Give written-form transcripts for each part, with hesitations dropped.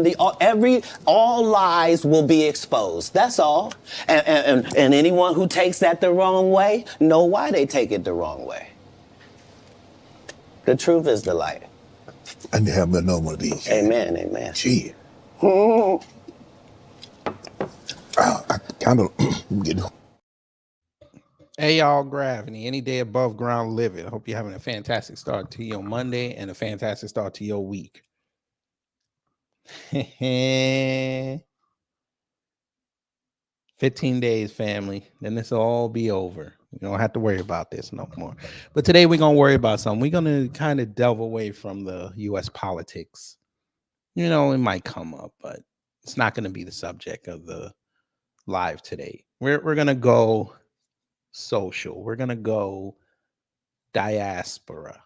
and all lies will be exposed. That's all. And anyone who takes that the wrong way know why they take it the wrong way. The truth is the light. I need to have another one of these. Amen, amen. Gee. I kind of get. Hey y'all, Gravity, any day above ground living. I hope you're having a fantastic start to your Monday and a fantastic start to your week. 15 days, family. Then this will all be over. You don't have to worry about this no more. But today we're going to worry about something. We're going to kind of delve away from the U.S. politics. You know, it might come up, but it's not going to be the subject of the live today. We're going to go social. We're going to go diaspora.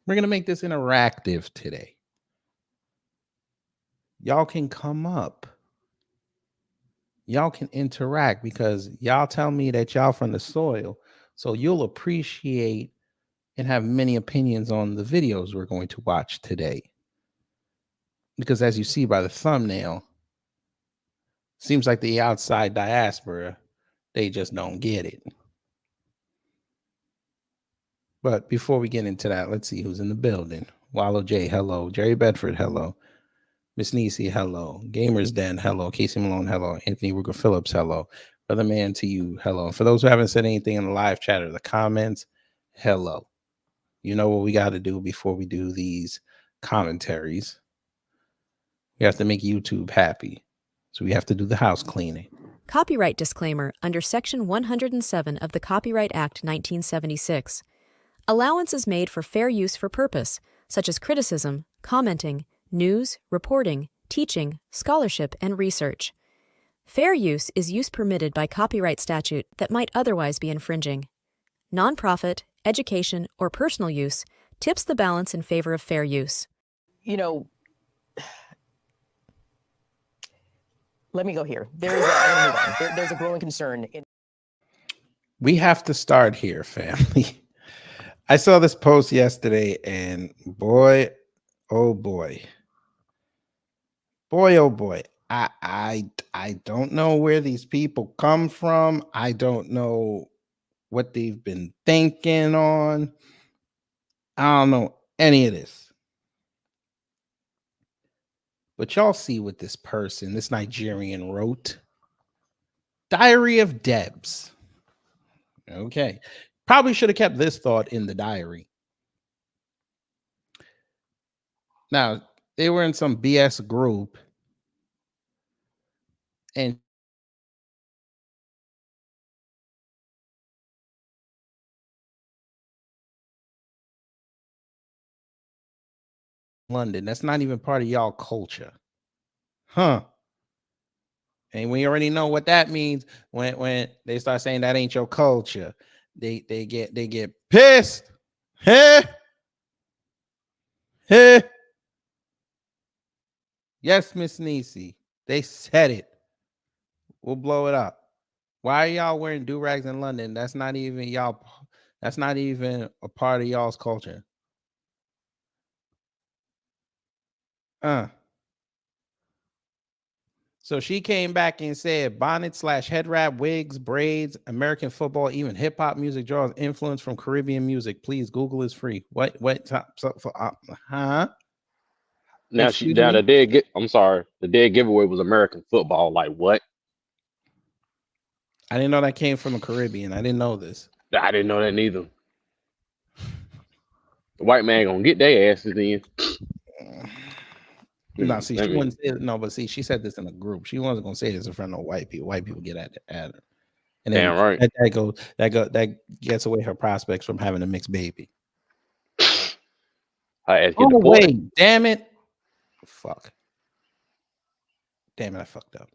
We're going to make this interactive today. Y'all can come up. Y'all can interact because y'all tell me that y'all from the soil. So you'll appreciate and have many opinions on the videos we're going to watch today. Because as you see by the thumbnail, seems like the outside diaspora, they just don't get it. But before we get into that, let's see who's in the building. Wallow J, hello. Jerry Bedford, hello. Miss Nisi, hello. Gamers Den, hello. Casey Malone, hello. Anthony Ruger Phillips, hello. Brother Man to you, hello. And for those who haven't said anything in the live chat or the comments, hello. You know what we got to do before we do these commentaries. We have to make YouTube happy. So we have to do the house cleaning. Copyright disclaimer under Section 107 of the Copyright Act 1976. Allowance is made for fair use for purpose, such as criticism, commenting, news, reporting, teaching, scholarship, and research. Fair use is use permitted by copyright statute that might otherwise be infringing. Nonprofit, education, or personal use tips the balance in favor of fair use. You know, let me go here. There's a growing concern. We have to start here, family. I saw this post yesterday, and boy, oh boy. Boy, oh boy. I don't know where these people come from. I don't know what they've been thinking on. I don't know any of this. But y'all see what this person, this Nigerian, wrote. Diary of Debs. Okay. Probably should have kept this thought in the diary. Now, they were in some BS group. And London, that's not even part of y'all culture. Huh. And we already know what that means when they start saying that ain't your culture. They get pissed. Hey. Hey. Yes, Miss Nisi. They said it. We'll blow it up. Why are y'all wearing do-rags in London? That's not even y'all. That's not even a part of y'all's culture. So she came back and said bonnet / head wrap, wigs, braids, American football, even hip hop music draws influence from Caribbean music. Please, Google is free. What? Huh? Now the dead. I'm sorry. The dead giveaway was American football. Like what? I didn't know that came from the Caribbean. I didn't know this. I didn't know that neither. The white man gonna get their asses in. No, see, she wouldn't say it. No, but see, she said this in a group. She wasn't gonna say this in front of white people. White people get at her, and then right. that gets away her prospects from having a mixed baby. Oh wait, damn it! Fuck, damn it! I fucked up.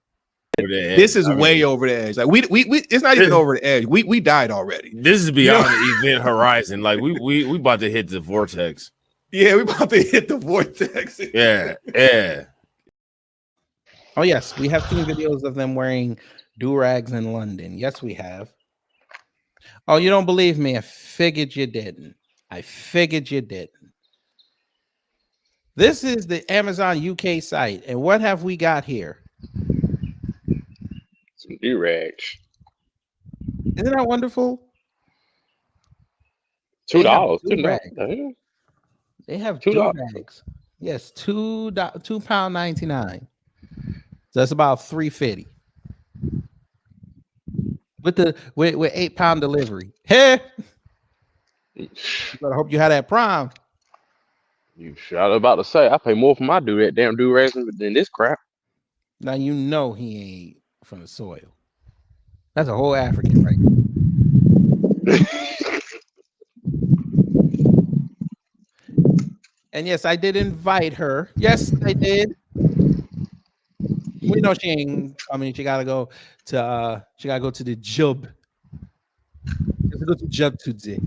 This is way over the edge. Like we it's not even over the edge. We died already. This is beyond the event horizon. Like we about to hit the vortex. Yeah, we about to hit the vortex. Yeah. Oh yes, we have seen videos of them wearing do-rags in London. Yes, we have. Oh, you don't believe me? I figured you didn't. This is the Amazon UK site, and what have we got here? Some do-rags. Isn't that wonderful? $2. Do-rags. They have do-rags. Yes, £2.99. So that's about $3.50 with £8 delivery. Hey, but I hope you had that Prime. You sure? I was about to say I pay more for my damn do-rags than this crap. Now you know he ain't from the soil. That's a whole African, right? And yes, I did invite her. Yes, I did. We know she ain't coming. She gotta go to the job. She has to go to job today.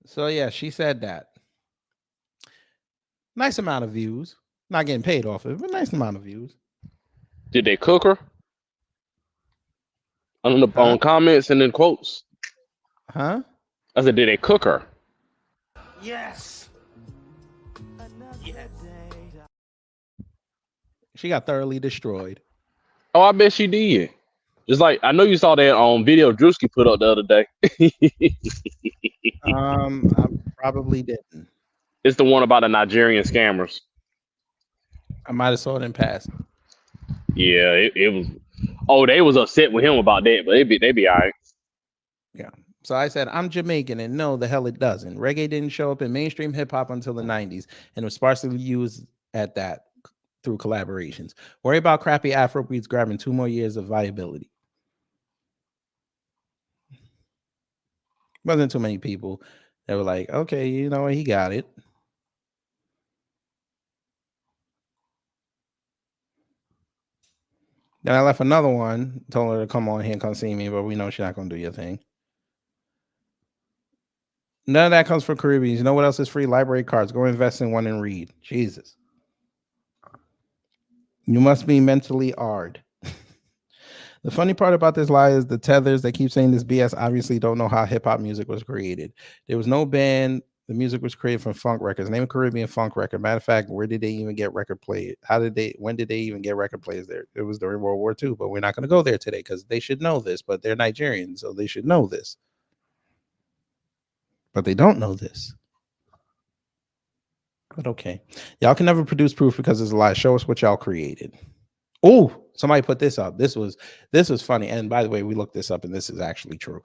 So yeah, she said that. Nice amount of views. Not getting paid off it, but nice amount of views. Did they cook her? On comments and then quotes. Huh? I said, did they cook her? Yes. She got thoroughly destroyed. Oh, I bet she did. Just like I know you saw that video Drewski put up the other day. I probably didn't. It's the one about the Nigerian scammers. I might have saw it in passing. Yeah, it was. Oh, they was upset with him about that, but they be all right. Yeah. So I said, I'm Jamaican, and no, the hell it doesn't. Reggae didn't show up in mainstream hip hop until the 90s, and was sparsely used at that through collaborations. Worry about crappy Afro beats grabbing 2 more years of viability. Wasn't too many people that were like, okay, you know what, he got it. Then I left another one, told her to come on here and come see me, but we know she's not going to do your thing. None of that comes from Caribbeans. You know what else is free? Library cards. Go invest in one and read. Jesus. You must be mentally hard. The funny part about this lie is the tethers that keep saying this BS obviously don't know how hip-hop music was created. There was no band. The music was created from funk records. Name a Caribbean funk record. Matter of fact, where did they even get record played? When did they even get record players there? It was during World War II, but we're not going to go there today because they should know this, but they're Nigerians, so they should know this. But they don't know this. But okay. Y'all can never produce proof because it's a lie. Show us what y'all created. Oh, somebody put this up. This was funny. And by the way, we looked this up and this is actually true.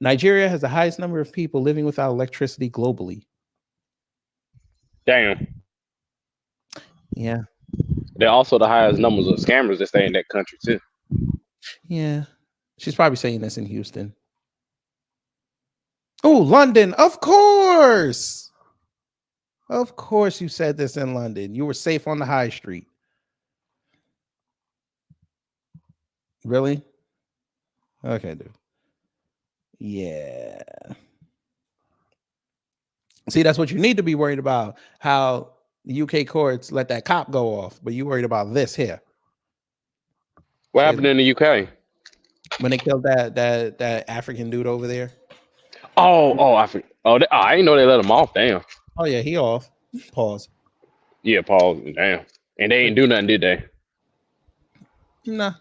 Nigeria has the highest number of people living without electricity globally. Damn. Yeah. They're also the highest numbers of scammers that stay in that country too. Yeah. She's probably saying this in Houston. Oh, London. Of course. Of course you said this in London. You were safe on the high street. Really? Okay, dude. Yeah. See, that's what you need to be worried about. How the UK courts let that cop go off, but you worried about this here. What happened in the UK? When they killed that African dude over there. I didn't know they let him off. Damn. Oh yeah, he off. Pause. Yeah, pause. Damn. And they ain't do nothing, did they? Nah.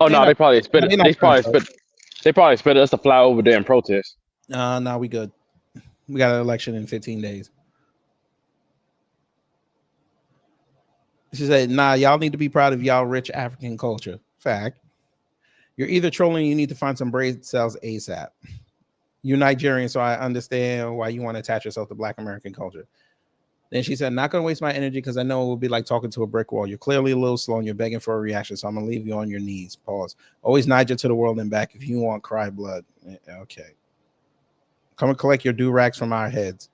Oh no, they probably expected. They probably expected us to fly over there and protest. No, we good. We got an election in 15 days. She said, nah, y'all need to be proud of y'all rich African culture. Fact. You're either trolling, you need to find some brain cells ASAP. You're Nigerian, so I understand why you want to attach yourself to Black American culture. Then she said, not going to waste my energy because I know it will be like talking to a brick wall. You're clearly a little slow and you're begging for a reaction, so I'm going to leave you on your knees. Pause. Always Niger to the world and back if you want cry blood. Okay. Come and collect your do-rags from our heads.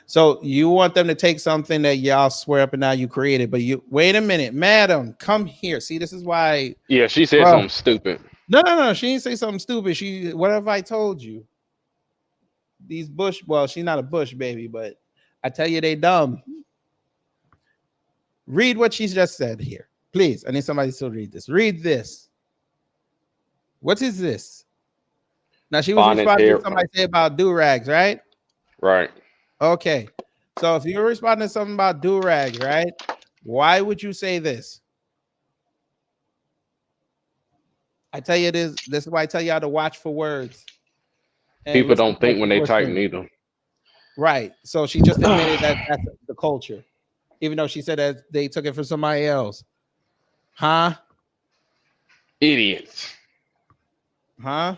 So you want them to take something that y'all swear up and down you created, but you wait a minute, madam, come here. See, this is why. Yeah, she said something stupid. No. She didn't say something stupid. What have I told you? These Bush, well, she's not a Bush baby, but I tell you, they dumb. Read what she just said here. Please. I need somebody to read this. Read this. What is this? Now she was Bonnets, responding hair. to somebody say about do-rags, right? Right. Okay. So if you're responding to something about do-rags, right? Why would you say this? I tell you this is why I tell y'all to watch for words. People don't think when they type neither. Right. So she just admitted that that's the culture, even though she said that they took it from somebody else. Huh? Idiots. Huh?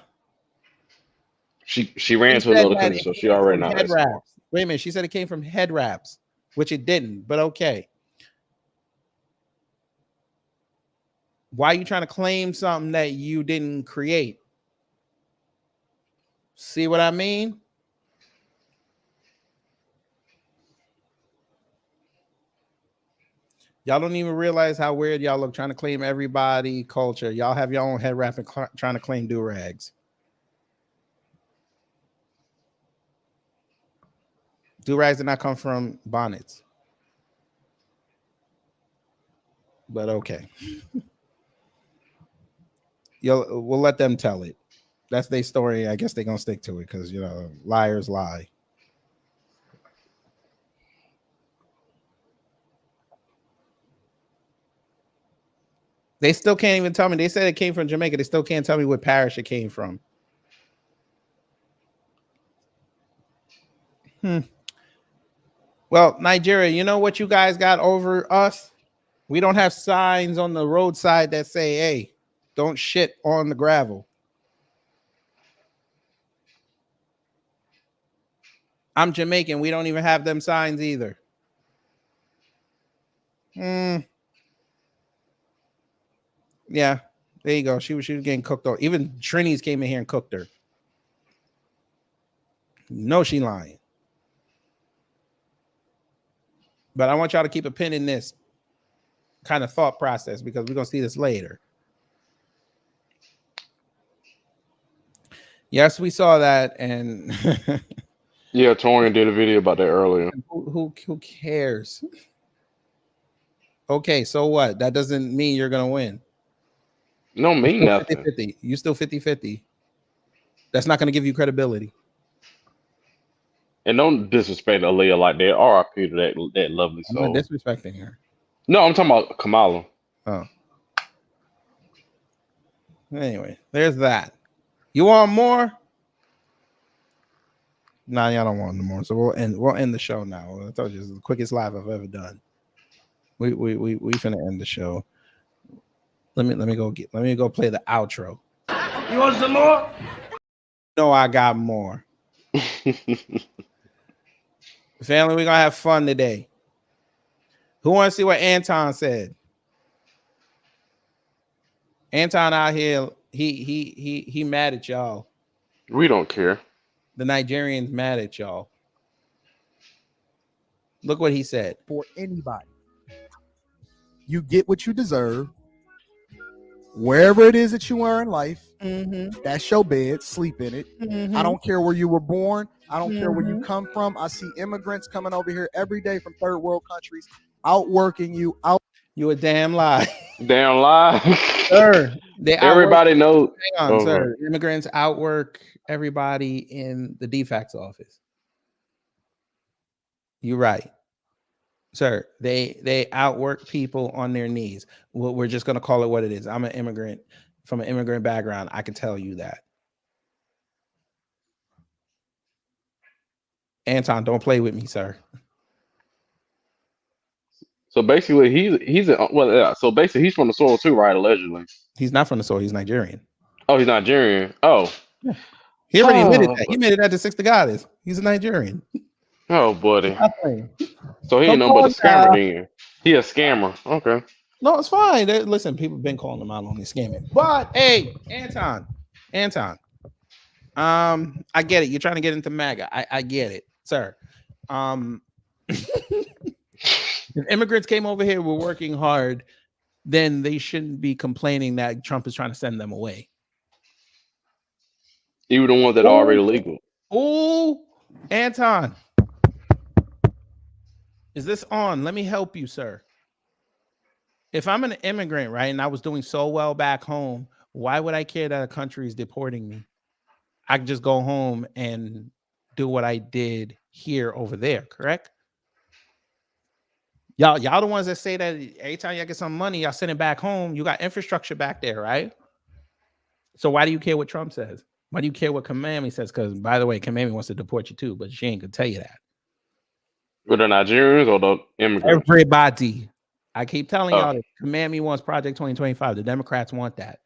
She ran to another country, so she already knows. Head wraps. Wait a minute. She said it came from head wraps, which it didn't, but okay. Why are you trying to claim something that you didn't create? See what I mean? Y'all don't even realize how weird y'all look trying to claim everybody culture. Y'all have your own head wrap and trying to claim do-rags. Do-rags did not come from bonnets. But okay. We'll let them tell it. That's their story. I guess they're going to stick to it because, you know, liars lie. They still can't even tell me. They said it came from Jamaica. They still can't tell me what parish it came from. Well, Nigeria, you know what you guys got over us? We don't have signs on the roadside that say, hey, don't shit on the gravel. I'm Jamaican. We don't even have them signs either. Yeah, there you go. She was getting cooked over. Even Trini's came in here and cooked her. No, she lying. But I want y'all to keep a pin in this kind of thought process because we're going to see this later. Yes, we saw that. And yeah, Torian did a video about that earlier. Who cares? Okay, so what? That doesn't mean you're going to win. No, mean nothing. 50-50. You still 50-50. That's not going to give you credibility. And don't disrespect Aaliyah like that. RIP to that lovely soul. I'm not disrespecting her. No, I'm talking about Kamala. Oh. Anyway, there's that. You want more? Nah, y'all don't want no more. So we'll end the show now. I told you it's the quickest live I've ever done. We finna end the show. Let me go play the outro. You want some more? No, I got more. Family, we're gonna have fun today. Who wants to see what Anton said? Anton out here, he mad at y'all. We don't care. The Nigerians mad at y'all. Look what he said. For anybody. You get what you deserve. Wherever it is that you are in life, that's your bed, sleep in it. I don't care where you were born. I don't care where you come from. I see immigrants coming over here every day from third world countries, outworking you. You a damn lie. Damn lie. Sir, everybody knows. Hang on, sir. Immigrants outwork everybody in the defects office. You're right. Sir, they outwork people on their knees. We're just going to call it what it is. I'm an immigrant from an immigrant background. I can tell you that. Anton, don't play with me, sir. So basically, he's from the soil too, right? Allegedly, he's not from the soil. He's Nigerian. Oh, he's Nigerian. Oh, yeah. He already admitted that. He admitted that to Six the Goddess. He's a Nigerian. Oh, buddy. So he ain't nothing but a scammer then. He a scammer. Okay. No, it's fine. Listen, people have been calling him out on his scamming. But hey, Anton. I get it. You're trying to get into MAGA. I get it, sir. If immigrants came over here, were working hard, then they shouldn't be complaining that Trump is trying to send them away. Even the ones that are already legal. Oh, Anton. Is this on? Let me help you, sir. If I'm an immigrant, right, and I was doing so well back home, why would I care that a country is deporting me? I can just go home and do what I did here over there, correct? Y'all the ones that say that every time y'all get some money, y'all send it back home. You got infrastructure back there, right? So why do you care what Trump says? Why do you care what Kamami says? Because, by the way, Kamami wants to deport you too, but she ain't gonna tell you that. With the Nigerians or the immigrants? Everybody. I keep telling y'all that Kamami wants Project 2025. The Democrats want that.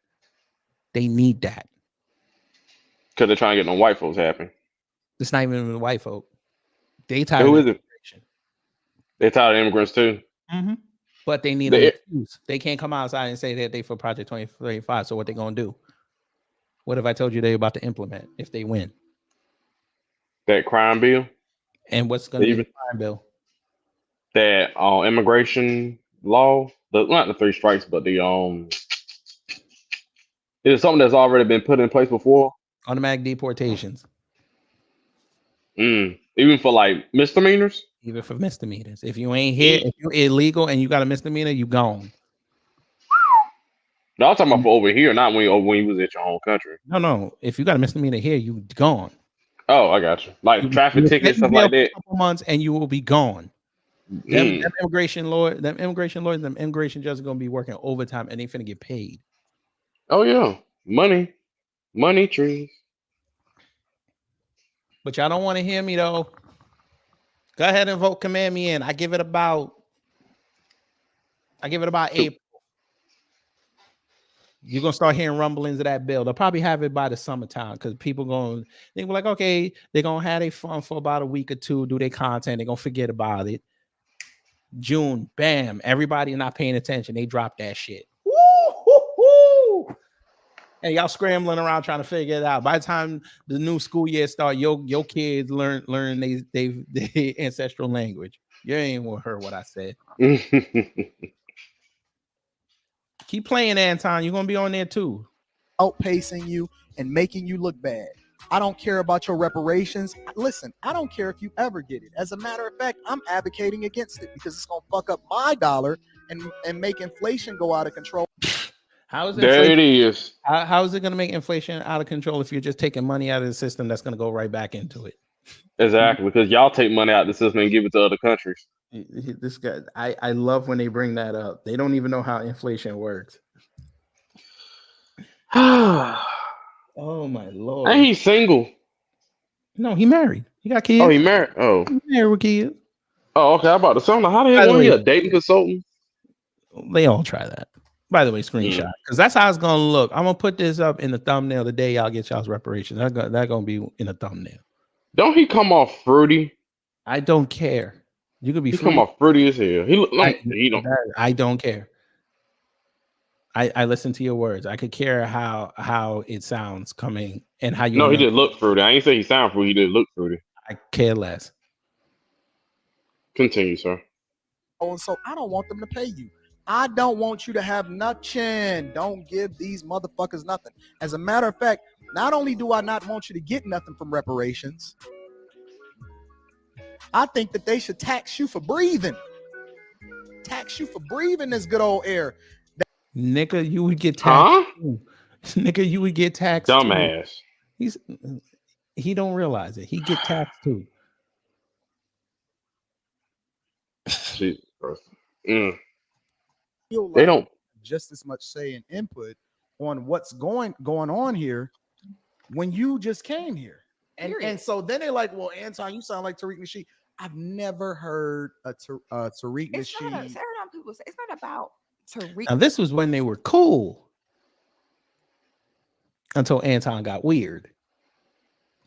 They need that. Because they're trying to get no white folks happy. It's not even the white folk. They tired Who of is it? They tired of immigrants too. Mm-hmm. But they need an excuse. They can't come outside and say that they for Project 2025. So what they gonna do? What if I told you they're about to implement if they win? That crime bill? And what's gonna be the crime bill? That immigration law, not the 3 strikes, but the it's something that's already been put in place before. Automatic deportations. Even for like misdemeanors. Even for misdemeanors. If you ain't here, if you're illegal and you got a misdemeanor, you gone. No, I'm talking about for over here, not when you was at your home country. No. If you got a misdemeanor here, you gone. Oh, I got you. Like traffic tickets, stuff like that. A couple months and you will be gone. Them immigration lawyers, them immigration judges are gonna be working overtime and they finna get paid. Oh yeah, money trees. But y'all don't want to hear me though. Go ahead and vote command me in. I give it about April. You're gonna start hearing rumblings of that bill. They'll probably have it by the summertime because people they were like, okay, they're gonna have their fun for about a week or two, do their content, they're gonna forget about it. June, bam, everybody not paying attention. They drop that shit. Woo! And y'all scrambling around trying to figure it out. By the time the new school year start, your kids learn they ancestral language. You ain't heard what I said. Keep playing, Anton. You're gonna be on there too. Outpacing you and making you look bad. I don't care about your reparations. Listen, I don't care if you ever get it. As a matter of fact, I'm advocating against it because it's gonna fuck up my dollar and make inflation go out of control. How is there it is? How is it gonna make inflation out of control if you're just taking money out of the system that's gonna go right back into it? Exactly, because y'all take money out of the system and give it to other countries. This guy, I love when they bring that up. They don't even know how inflation works. Oh my Lord! Ain't he single? No, he married. He got kids. Oh, he married. Oh, he married with kids. Oh, okay. I'm about to say, how the hell was he a dating consultant? They all try that. By the way, screenshot because that's how it's gonna look. I'm gonna put this up in the thumbnail the day y'all get y'all's reparations. That's gonna be in the thumbnail. Don't he come off fruity? I don't care. You could be. He come off fruity as hell. I don't care. I listen to your words. I could care how it sounds coming and how you. No, he did look fruity. I ain't say he sound fruity. He did look fruity. I care less. Continue, sir. Oh, so I don't want them to pay you. I don't want you to have nothing. Don't give these motherfuckers nothing. As a matter of fact, not only do I not want you to get nothing from reparations, I think that they should tax you for breathing. Tax you for breathing this good old air. Nigga, you would get taxed. Too. Nigga, you would get taxed. Dumbass. Too. He don't realize it. He get taxed too. Jesus Christ. Like they don't just as much say and input on what's going on here when you just came here. And so then they're like, well, Anton, you sound like Tariq Nasheed. I've never heard a Tariq Nasheed. People say it's not about Tariq. Now this was when they were cool until Anton got weird.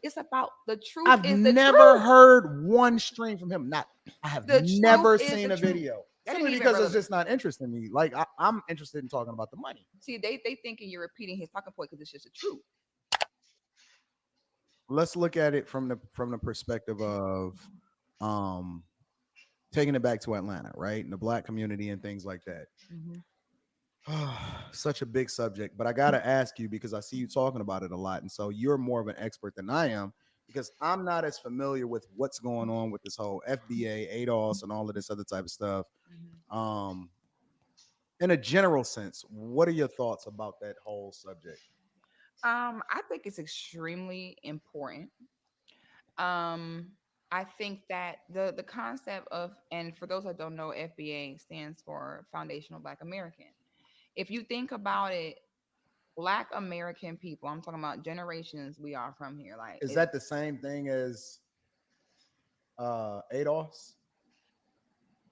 It's about the truth. I've never heard one stream from him. I have never seen a video. Simply because it's just not interesting to me. Like I'm interested in talking about the money. See, they thinking you're repeating his talking point because it's just the truth. Let's look at it from the perspective of taking it back to Atlanta, right? And the Black community and things like that. Such a big subject, but I gotta ask you because I see you talking about it a lot, and so you're more of an expert than I am because I'm not as familiar with what's going on with this whole FBA, ADOS, and all of this other type of stuff. In a general sense, what are your thoughts about that whole subject? I think it's extremely important. I think that the concept of, and for those that don't know, FBA stands for Foundational Black American. If you think about it, Black American people, I'm talking about generations we are from here. Like, Is that the same thing as ADOS?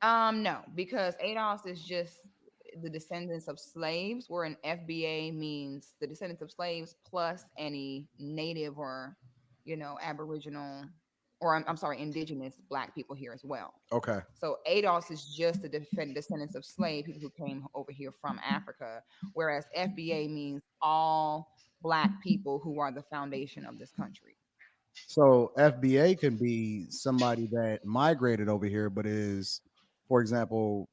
No, because ADOS is just the descendants of slaves, where an FBA means the descendants of slaves plus any native or, Aboriginal, or I'm sorry, indigenous Black people here as well. Okay. So ADOS is just the descendants of slave people who came over here from Africa, whereas FBA means all Black people who are the foundation of this country. So FBA can be somebody that migrated over here, but is, for example,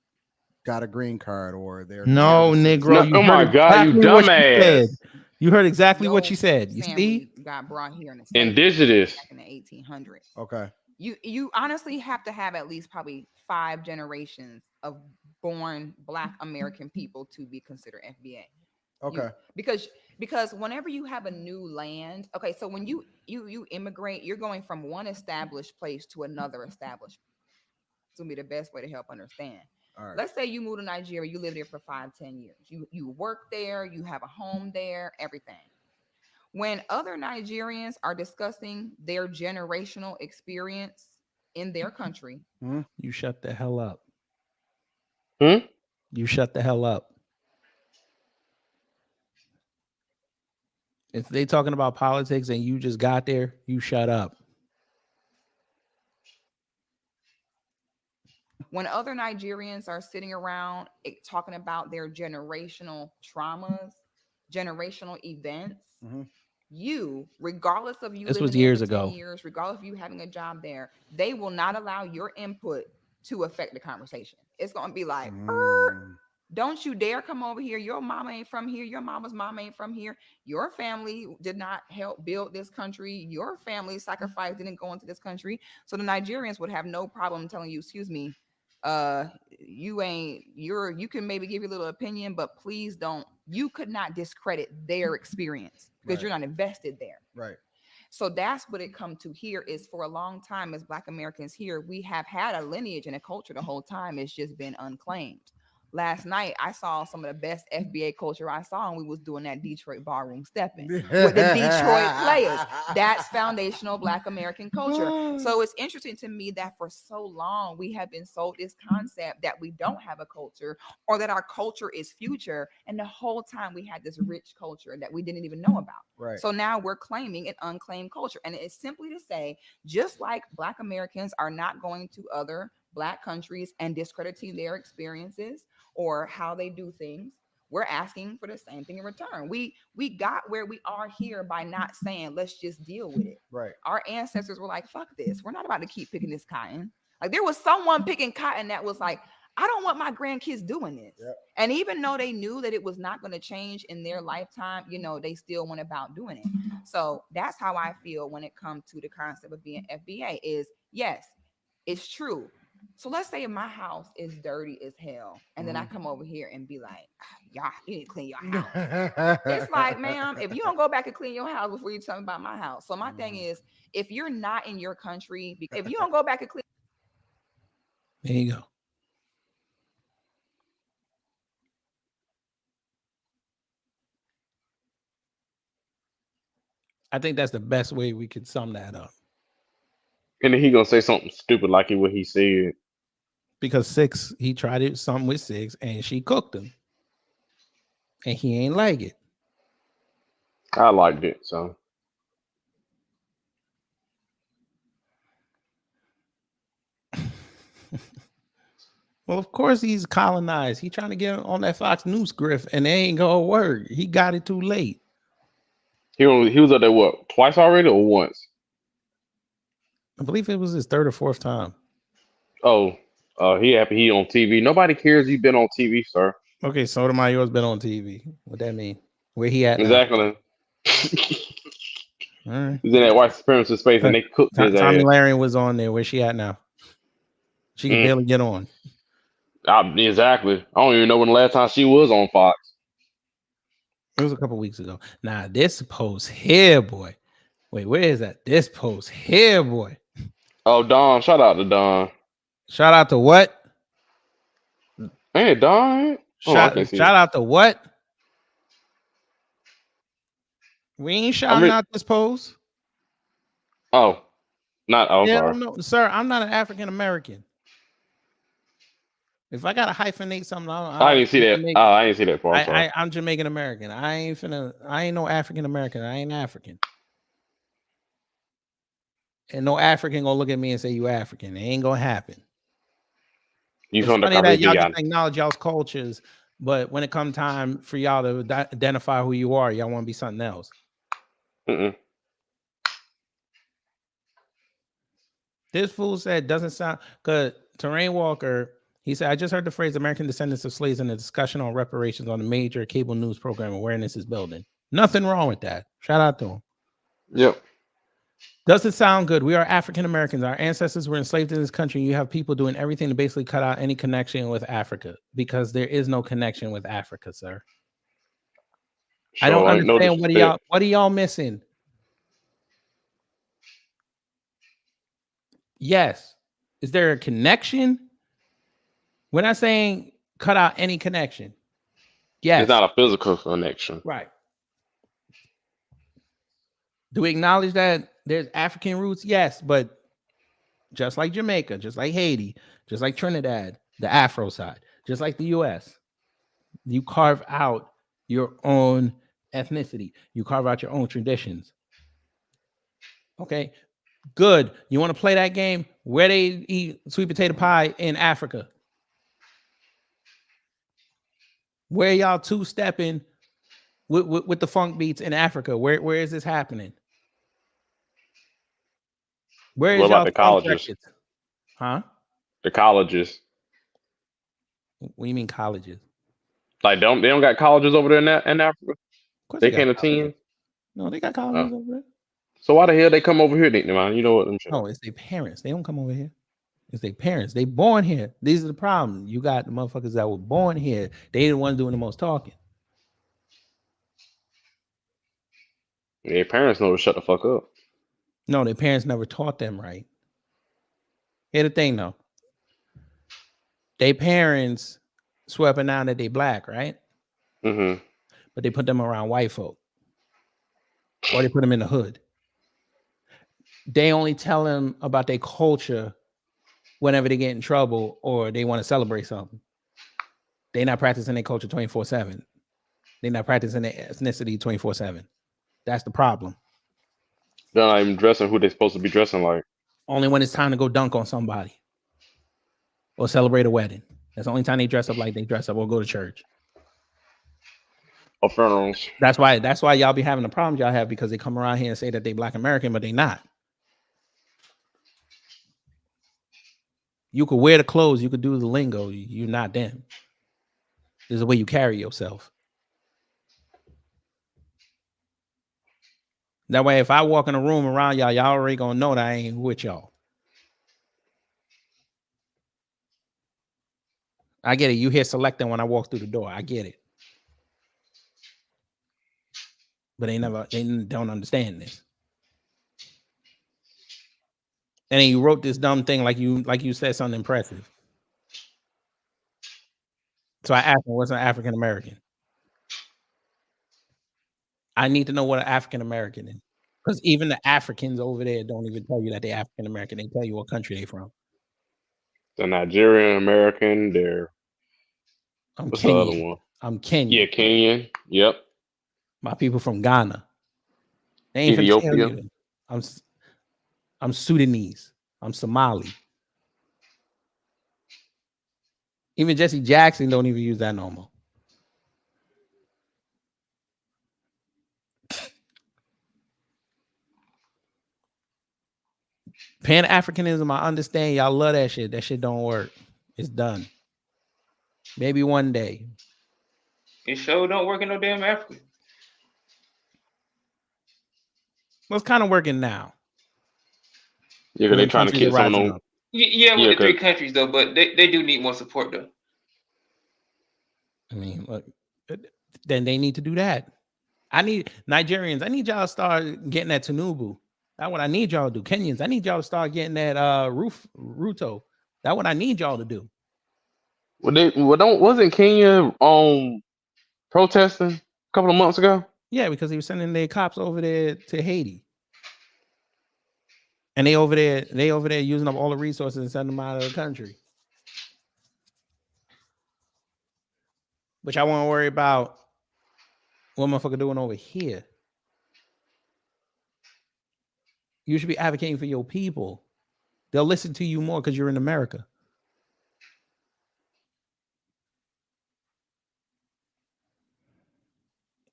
got a green card, or they're no, Negro. No, oh my God, you dumbass! You heard exactly what she said. You see, got brought here in the indigenous back in the 1800s. Okay. You honestly have to have at least probably 5 generations of born Black American people to be considered FBA. Okay. Because whenever you have a new land, okay, so when you immigrate, you're going from one established place to another established. It's gonna be the best way to help understand. All right. Let's say you move to Nigeria, you live there for 5-10 years. You work there, you have a home there, everything. When other Nigerians are discussing their generational experience in their country, you shut the hell up. You shut the hell up. If they talking about politics and you just got there, you shut up. When other Nigerians are sitting around talking about their generational traumas, generational events, you, regardless of you, this living was years there for 10 ago. years, regardless of you having a job there, they will not allow your input to affect the conversation. It's gonna be like, don't you dare come over here. Your mama ain't from here. Your mama's mama ain't from here. Your family did not help build this country. Your family sacrifice didn't go into this country. So the Nigerians would have no problem telling you, excuse me, you can maybe give your little opinion, but please don't. You could not discredit their experience because you're not invested there. Right. So that's what it come to here is for a long time as Black Americans here, we have had a lineage and a culture the whole time. It's just been unclaimed. Last night, I saw some of the best FBA culture I saw, and we was doing that Detroit ballroom stepping with the Detroit players. That's foundational Black American culture. So it's interesting to me that for so long, we have been sold this concept that we don't have a culture or that our culture is future. And the whole time we had this rich culture that we didn't even know about. Right. So now we're claiming an unclaimed culture. And it's simply to say, just like Black Americans are not going to other Black countries and discrediting their experiences or how they do things, we're asking for the same thing in return. We got where we are here by not saying, let's just deal with it. Right. Our ancestors were like, fuck this. We're not about to keep picking this cotton. Like there was someone picking cotton that was like, I don't want my grandkids doing this. Yep. And even though they knew that it was not going to change in their lifetime, they still went about doing it. So that's how I feel when it comes to the concept of being FBA is, yes, it's true. So let's say my house is dirty as hell, and then I come over here and be like, y'all, you need to clean your house. It's like, ma'am, if you don't go back and clean your house before you tell me about my house. So my thing is, if you're not in your country, if you don't go back and clean. There you go. I think that's the best way we could sum that up. And then he gonna say something stupid like what he said. Because Six, he tried it something with Six, and she cooked him, and he ain't like it. I liked it, so. Well, of course he's colonized. He trying to get on that Fox News grift, and they ain't gonna work. He got it too late. He was up there what, twice already or once? I believe it was his 3rd or 4th time. Oh, he happy he on TV. Nobody cares he been on TV, sir. Okay, Sotomayor's been on TV. What that mean? Where he at? Exactly. Right. He's in that white supremacist space, and they cooked his Tommy ass. Larian was on there. Where's she at now? She can barely get on. Exactly. I don't even know when the last time she was on Fox. It was a couple weeks ago. Nah, this post here, boy. Wait, where is that? This post here, boy. Oh, Don. Shout out to Don. Shout out to what? Hey, Don. Shout out to what? We ain't shouting out this post. Oh, not. Oh, yeah, sorry. No, sir. I'm not an African American. If I gotta hyphenate something, I didn't see that. I didn't see that part. I'm Jamaican American. I ain't no African American. I ain't African. And no African gonna look at me and say you African. It ain't gonna happen. You it's from the funny that y'all Caribbean. just acknowledge y'all's cultures, but when it comes time for y'all to identify who you are, y'all want to be something else. This fool said doesn't sound good. Terrain Walker, he said, I just heard the phrase American descendants of slaves in a discussion on reparations on a major cable news program. Awareness is building. Nothing wrong with that. Shout out to him. Yep. Doesn't sound good. We are African Americans. Our ancestors were enslaved in this country. You have people doing everything to basically cut out any connection with Africa because there is no connection with Africa, sir. I don't understand what are y'all missing? Yes. Is there a connection? We're not saying cut out any connection. Yes. It's not a physical connection. Right. Do we acknowledge that there's African roots? Yes, but just like Jamaica, just like Haiti, just like Trinidad, the Afro side, just like the US, you carve out your own ethnicity. You carve out your own traditions. Okay, good. You want to play that game? Where they eat sweet potato pie in Africa? Where y'all two-stepping with the funk beats in Africa? Where is this happening? Where is what about the colleges? Huh? The colleges. What do you mean colleges? Like they don't got colleges over there in Africa? They can't attend? No, they got colleges over there. So why the hell they come over here, then, man? You know what I'm saying? No, it's their parents. They don't come over here. It's their parents. They born here. These are the problem. You got the motherfuckers that were born here. They the ones doing the most talking. Their parents know to shut the fuck up. No, their parents never taught them right. Here's the thing, though. Their parents swear up and down that they black, right? Mm-hmm. But they put them around white folk. Or they put them in the hood. They only tell them about their culture whenever they get in trouble or they want to celebrate something. They're not practicing their culture 24/7. They're not practicing their ethnicity 24/7. That's the problem. They're not even dressing who they're supposed to be dressing like. Only when it's time to go dunk on somebody or celebrate a wedding. That's the only time they dress up like they dress up or go to church. Or funerals. That's why y'all be having the problems y'all have because they come around here and say that they Black American, but they not. You could wear the clothes, you could do the lingo, you're not them. This is the way you carry yourself. That way, if I walk in a room around y'all, y'all already gonna know that I ain't with y'all. I get it. You hear selecting when I walk through the door. I get it. But they don't understand this. And then you wrote this dumb thing like you said something impressive. So I asked him, what's an African American? I need to know what an African American is. Because even the Africans over there don't even tell you that they're African American. They tell you what country they're from. The Nigerian American, what's Kenyan. the other one? I'm Kenyan. Yeah, Kenyan. Yep. My people from Ghana. They ain't Ethiopia. I'm Sudanese. I'm Somali. Even Jesse Jackson don't even use that no more. Pan-Africanism, I understand. Y'all love that shit. That shit don't work. It's done. Maybe one day. It sure don't work in no damn Africa. Well, it's kind of working now. Yeah, they're trying to keep some of them. Yeah, with the three countries though, but they do need more support though. I mean, look, then they need to do that. I need Nigerians. I need y'all to start getting that Tinubu. That's what I need y'all to do. Kenyans, I need y'all to start getting that Ruto. That's what I need y'all to do. Wasn't Kenya protesting a couple of months ago? Yeah, because he was sending their cops over there to Haiti. And they over there using up all the resources and sending them out of the country. But y'all want to worry about what motherfucker doing over here. You should be advocating for your people. They'll listen to you more because you're in America.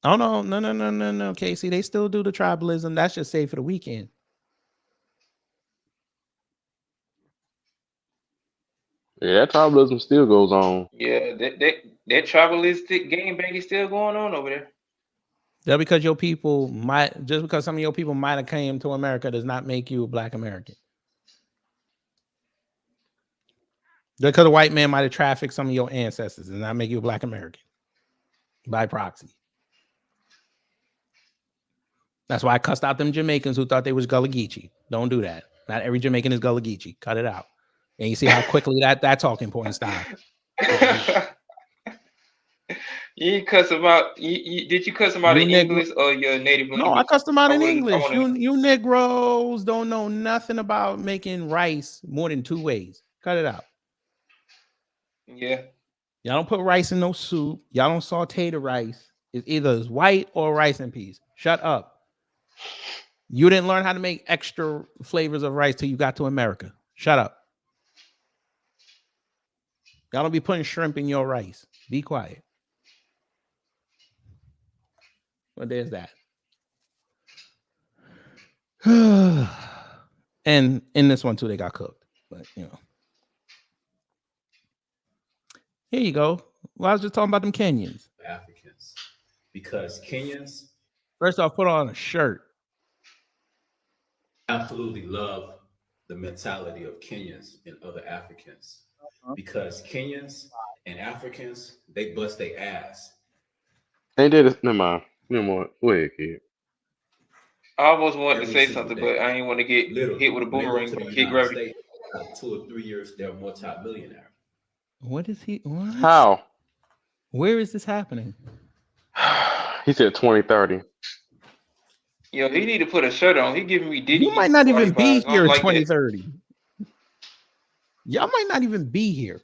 Oh no, Casey. They still do the tribalism. That's just safe for the weekend. Yeah, that tribalism still goes on. Yeah, that tribalistic game bang is still going on over there. Just because some of your people might have came to America does not make you a Black American. Just because a white man might have trafficked some of your ancestors does not make you a Black American by proxy. That's why I cussed out them Jamaicans who thought they was Gullah Geechee. Don't do that. Not every Jamaican is Gullah Geechee. Cut it out. And you see how quickly that talking point stopped. You cuss them out. Did you cuss them out in English or your native language? No, I cussed them out in English. You Negroes don't know nothing about making rice more than 2 ways. Cut it out. Yeah. Y'all don't put rice in no soup. Y'all don't saute the rice. It's either white or rice and peas. Shut up. You didn't learn how to make extra flavors of rice till you got to America. Shut up. Y'all don't be putting shrimp in your rice. Be quiet. Well, there's that. And in this one too, they got cooked. But you know. Here you go. Well, I was just talking about them Kenyans. Africans. Because Kenyans, first off, put on a shirt. Absolutely love the mentality of Kenyans and other Africans. Because Kenyans and Africans, they bust their ass. They did it. Never mind. Go ahead, kid. I almost wanted to say something, but I didn't want to get hit with a boomerang. Hit gravity. 2 or 3 years, they're a multi-millionaire. What is he? What? How? Where is this happening? He said 2030. Yo, he need to put a shirt on. He giving me Diddy. You might not even be vibes. here in like 2030. Y'all might not even be here.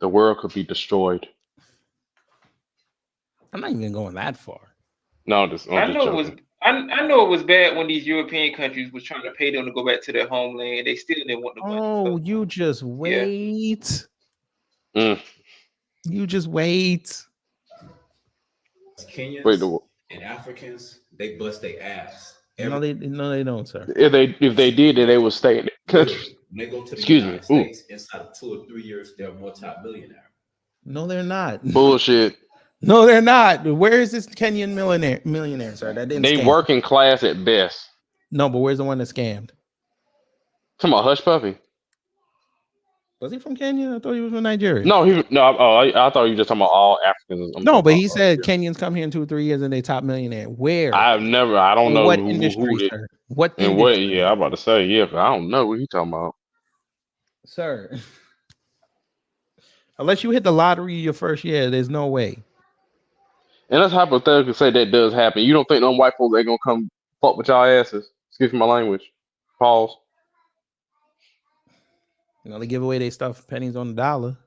The world could be destroyed. I'm not even going that far. No, I know it was bad when these European countries was trying to pay them to go back to their homeland. They still didn't want the money. Oh, you just wait. Yeah. You just wait. Kenyans and Africans, they bust their ass. No, they don't, sir. If they did, then they would stay in the country. When they go to the United States, inside of 2 or 3 years, they're a multi-millionaire. No, they're not. Bullshit. No, they're not. Where is this Kenyan millionaire, sir? That didn't. They scam. working class at best. No, but where's the one that scammed? Come on, Hush Puppy. Was he from Kenya? I thought he was from Nigeria. No, I thought you were just talking about all Africans. No, but he said Kenyans come here in 2 or 3 years and they top millionaire. Where? I don't know what industry, sir. What industry? What? Yeah, I'm about to say but I don't know what he talking about, sir. Unless you hit the lottery your first year, there's no way. And let's hypothetically say that does happen. You don't think no white folks ain't gonna come fuck with y'all asses? Excuse my language. Pause. You know, they give away their stuff pennies on the dollar.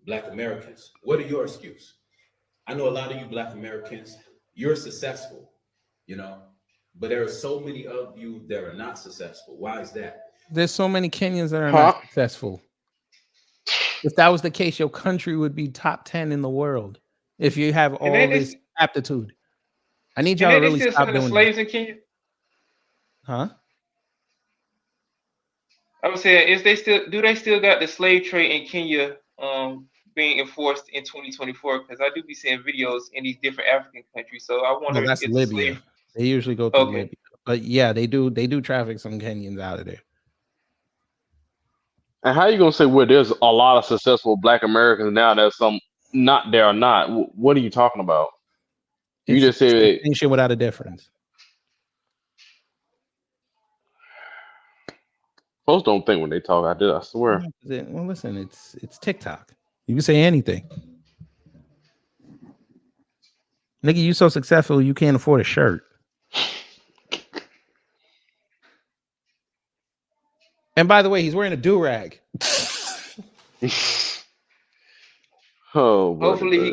Black Americans, what are your excuses? I know a lot of you Black Americans, you're successful, but there are so many of you that are not successful. Why is that? There's so many Kenyans that are not successful. If that was the case, your country would be top 10 in the world. If you have all this aptitude, I need y'all to really stop doing slaves in Kenya. Huh? I was saying, do they still got the slave trade in Kenya being enforced in 2024? Because I do be seeing videos in these different African countries. So I wonder. No, that's Libya. They usually go through Libya, but yeah, they do traffic some Kenyans out of there. And how you gonna say, well, there's a lot of successful Black Americans now? There's some not there or not. What are you talking about? You It's just said a distinction without a difference. folks don't think when they talk. I did. I swear. Well, listen, it's TikTok. You can say anything. Nigga, you so successful you can't afford a shirt. And by the way, he's wearing a do-rag. Oh, hopefully he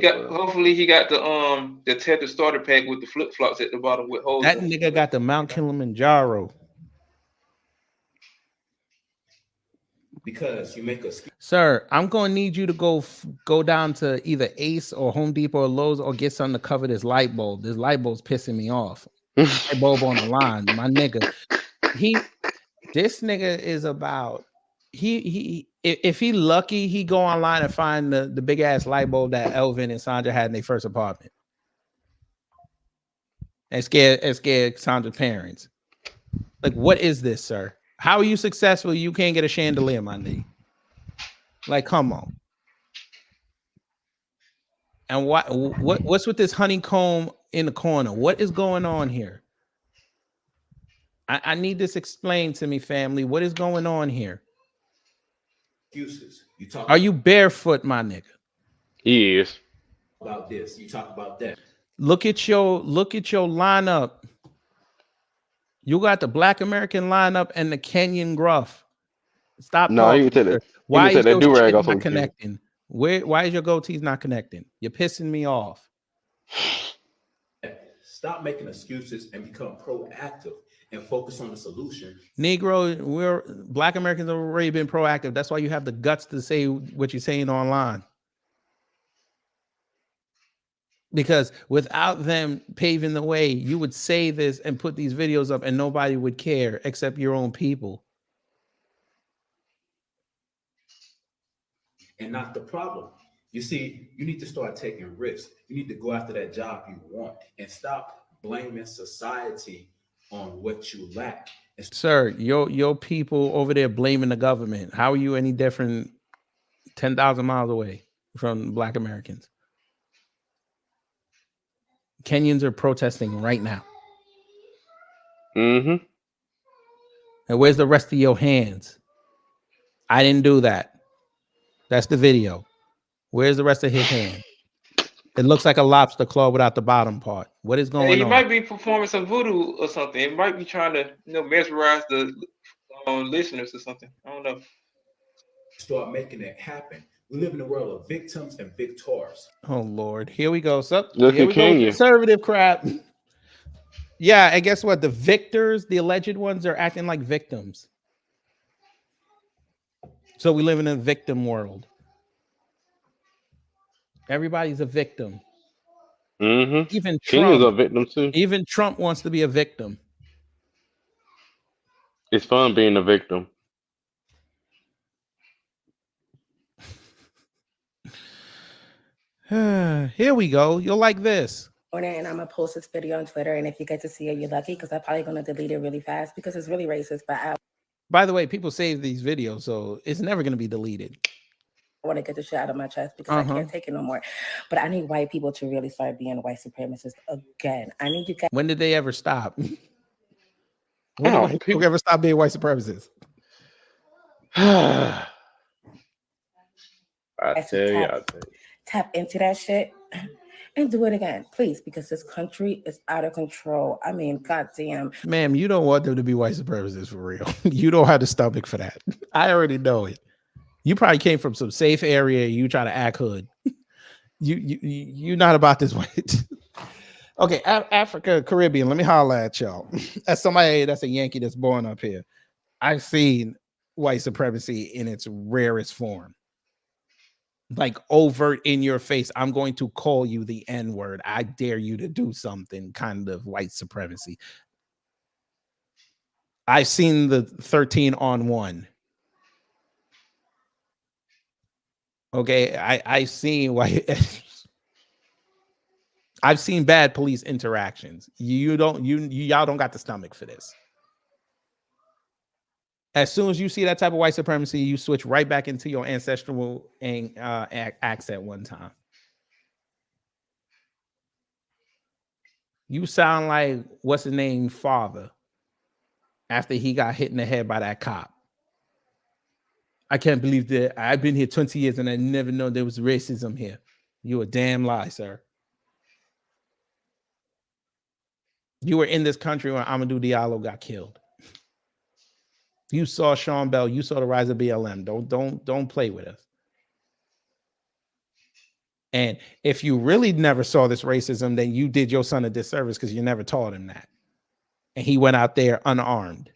got the Tether starter pack with the flip flops at the bottom with holes. That nigga got the Mount Kilimanjaro. Because you make a Sir, I'm gonna need you to go down to either Ace or Home Depot or Lowe's or get something to cover this light bulb. This light bulb's pissing me off. Light bulb on the line, my nigga. This nigga is about if he lucky, he go online and find the big ass light bulb that Elvin and Sandra had in their first apartment. And scared Sandra's parents. Like, what is this, sir? How are you successful? You can't get a chandelier, my nigga. Like, come on. And what's with this honeycomb in the corner? What is going on here? I need this explained to me, family. What is going on here? Excuses. Are you barefoot, my nigga? He is. About this. You talk about that. Look at your lineup. You got the Black American lineup and the Kenyan gruff. Stop talking. You can take that. Why is your do-rag shit not connecting? Why is your goatees not connecting? You're pissing me off. Stop making excuses and become proactive and focus on the solution. Negro, Black Americans have already been proactive. That's why you have the guts to say what you're saying online. Because without them paving the way, you would say this and put these videos up and nobody would care except your own people. And not the problem. You see, you need to start taking risks. You need to go after that job you want and stop blaming society on what you lack. Sir, your people over there blaming the government. How are you any different 10,000 miles away from Black Americans? Kenyans are protesting right now. Mm-hmm. And where's the rest of your hands? I didn't do that. That's the video. Where's the rest of his hand? It looks like a lobster claw without the bottom part. What is going on? He might be performing some voodoo or something. It might be trying to, mesmerize the listeners or something. I don't know. Start making it happen. We live in a world of victims and victors. Oh Lord, here we go. So Look here at we go. Kenya. Conservative crap. Yeah, and guess what? The victors, the alleged ones, are acting like victims. So we live in a victim world. Everybody's a victim. Mm-hmm. Even Kenya's Trump. a victim too. Even Trump wants to be a victim. It's fun being a victim. Here we go. You'll like this. And I'm gonna post this video on Twitter, and if you get to see it, you're lucky because I'm probably gonna delete it really fast because it's really racist. But by the way, people save these videos, so it's never gonna be deleted. I want to get the shit out of my chest because I can't take it no more. But I need white people to really start being white supremacists again. I need you guys. When did they ever stop? When did white people ever stop being white supremacists? I tell you. Tap into that shit and do it again, please, because this country is out of control. I mean, goddamn. Ma'am, you don't want them to be white supremacists for real. You don't have the stomach for that. I already know it. You probably came from some safe area. You try to act hood. You're not about this white. Okay, Africa, Caribbean. Let me holler at y'all. As somebody that's a Yankee that's born up here, I've seen white supremacy in its rarest form. Like overt in your face, I'm going to call you the N-word. I dare you to do something, kind of white supremacy. I've seen the 13-on-1. Okay, I've seen I've seen bad police interactions. Y'all don't got the stomach for this. As soon as you see that type of white supremacy, you switch right back into your ancestral accent one time. You sound like what's his name, father, after he got hit in the head by that cop. I can't believe that I've been here 20 years and I never know there was racism here. You a damn lie, sir. You were in this country when Amadou Diallo got killed. You saw Sean Bell. You saw the rise of BLM. Don't play with us. And if you really never saw this racism, then you did your son a disservice because you never taught him that. And he went out there unarmed.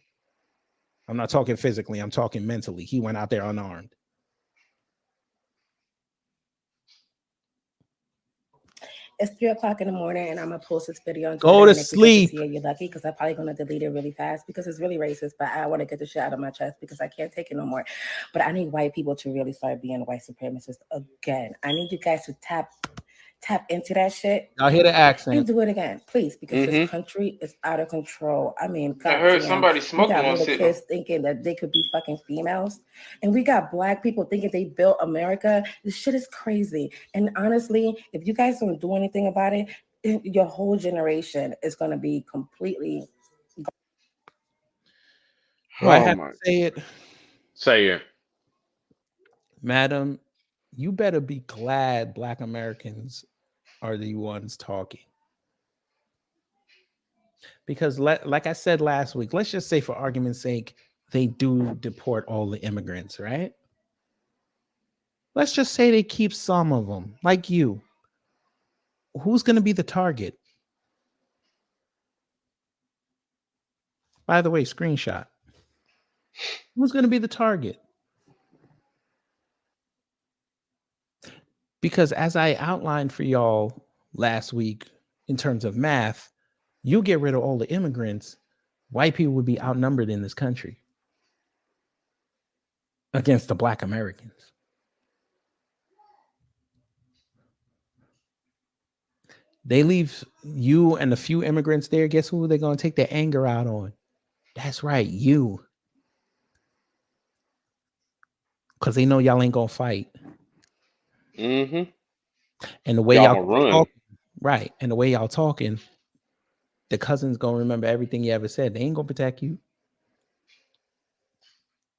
I'm not talking physically. I'm talking mentally. He went out there unarmed. It's 3:00 in the morning, and I'm gonna post this video on Go Twitter. to sleep. You're lucky because I'm probably gonna delete it really fast because it's really racist. But I want to get the shit out of my chest because I can't take it no more. But I need white people to really start being white supremacists again. I need you guys to tap into that shit. Y'all hear the accent? And do it again, please, because this country is out of control. I mean, I heard goddamn, somebody we smoking got on little Signal. kids thinking that they could be fucking females, and we got black people thinking they built America. This shit is crazy. And honestly, if you guys don't do anything about it, your whole generation is going to be completely. Do I have to say it? Say it. Madam, you better be glad Black Americans are the ones talking. Because like I said last week, let's just say for argument's sake, they do deport all the immigrants, right? Let's just say they keep some of them, like you. Who's going to be the target? By the way, screenshot. Who's going to be the target? Because as I outlined for y'all last week, in terms of math, you get rid of all the immigrants, white people would be outnumbered in this country against the Black Americans. They leave you and a few immigrants there. Guess who they're going to take their anger out on? That's right, you. Because they know y'all ain't going to fight. Mm-hmm. And the way y'all y'all talking, right, and the way y'all talking, the cousin's going to remember everything you ever said. They ain't going to protect you.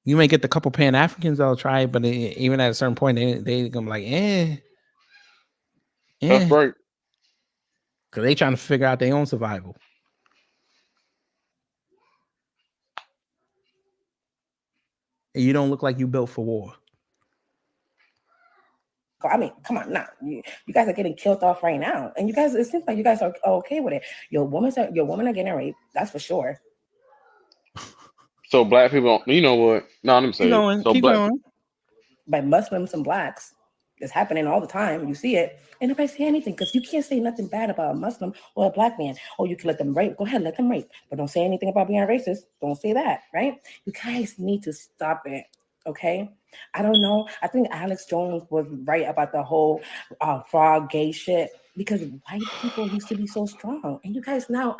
You may get the couple Pan-Africans that'll try it, but even at a certain point, they gonna be like, That's right. Because they trying to figure out their own survival. And you don't look like you built for war. I mean, come on now. You guys are getting killed off right now. And you guys, it seems like you guys are okay with it. Your women are getting raped, that's for sure. So black people, you know what? No, let me say it. So Keep going. By Muslims and blacks. It's happening all the time. You see it. And nobody say anything because you can't say nothing bad about a Muslim or a black man. Oh, you can let them rape. Go ahead, let them rape. But don't say anything about being racist. Don't say that, right? You guys need to stop it, okay? I don't know. I think Alex Jones was right about the whole frog gay shit because white people used to be so strong. And you guys now...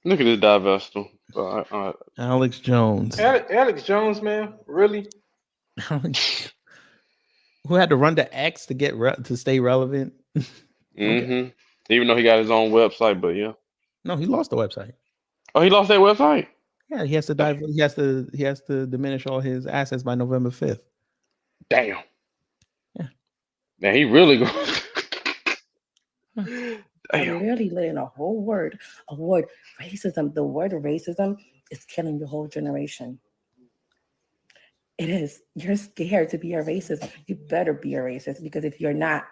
Look at this divestal. Alex Jones. Alex Jones, man, really? Who had to run to X to get to stay relevant? Mm-hmm. Even though he got his own website, but yeah. No, he lost the website. Oh, he lost that website? Yeah, he has to he has to diminish all his assets by November 5th. Damn. Yeah. Man, he really going. I'm literally letting a whole word, racism. The word racism is killing your whole generation. It is. You're scared to be a racist. You better be a racist because if you're not,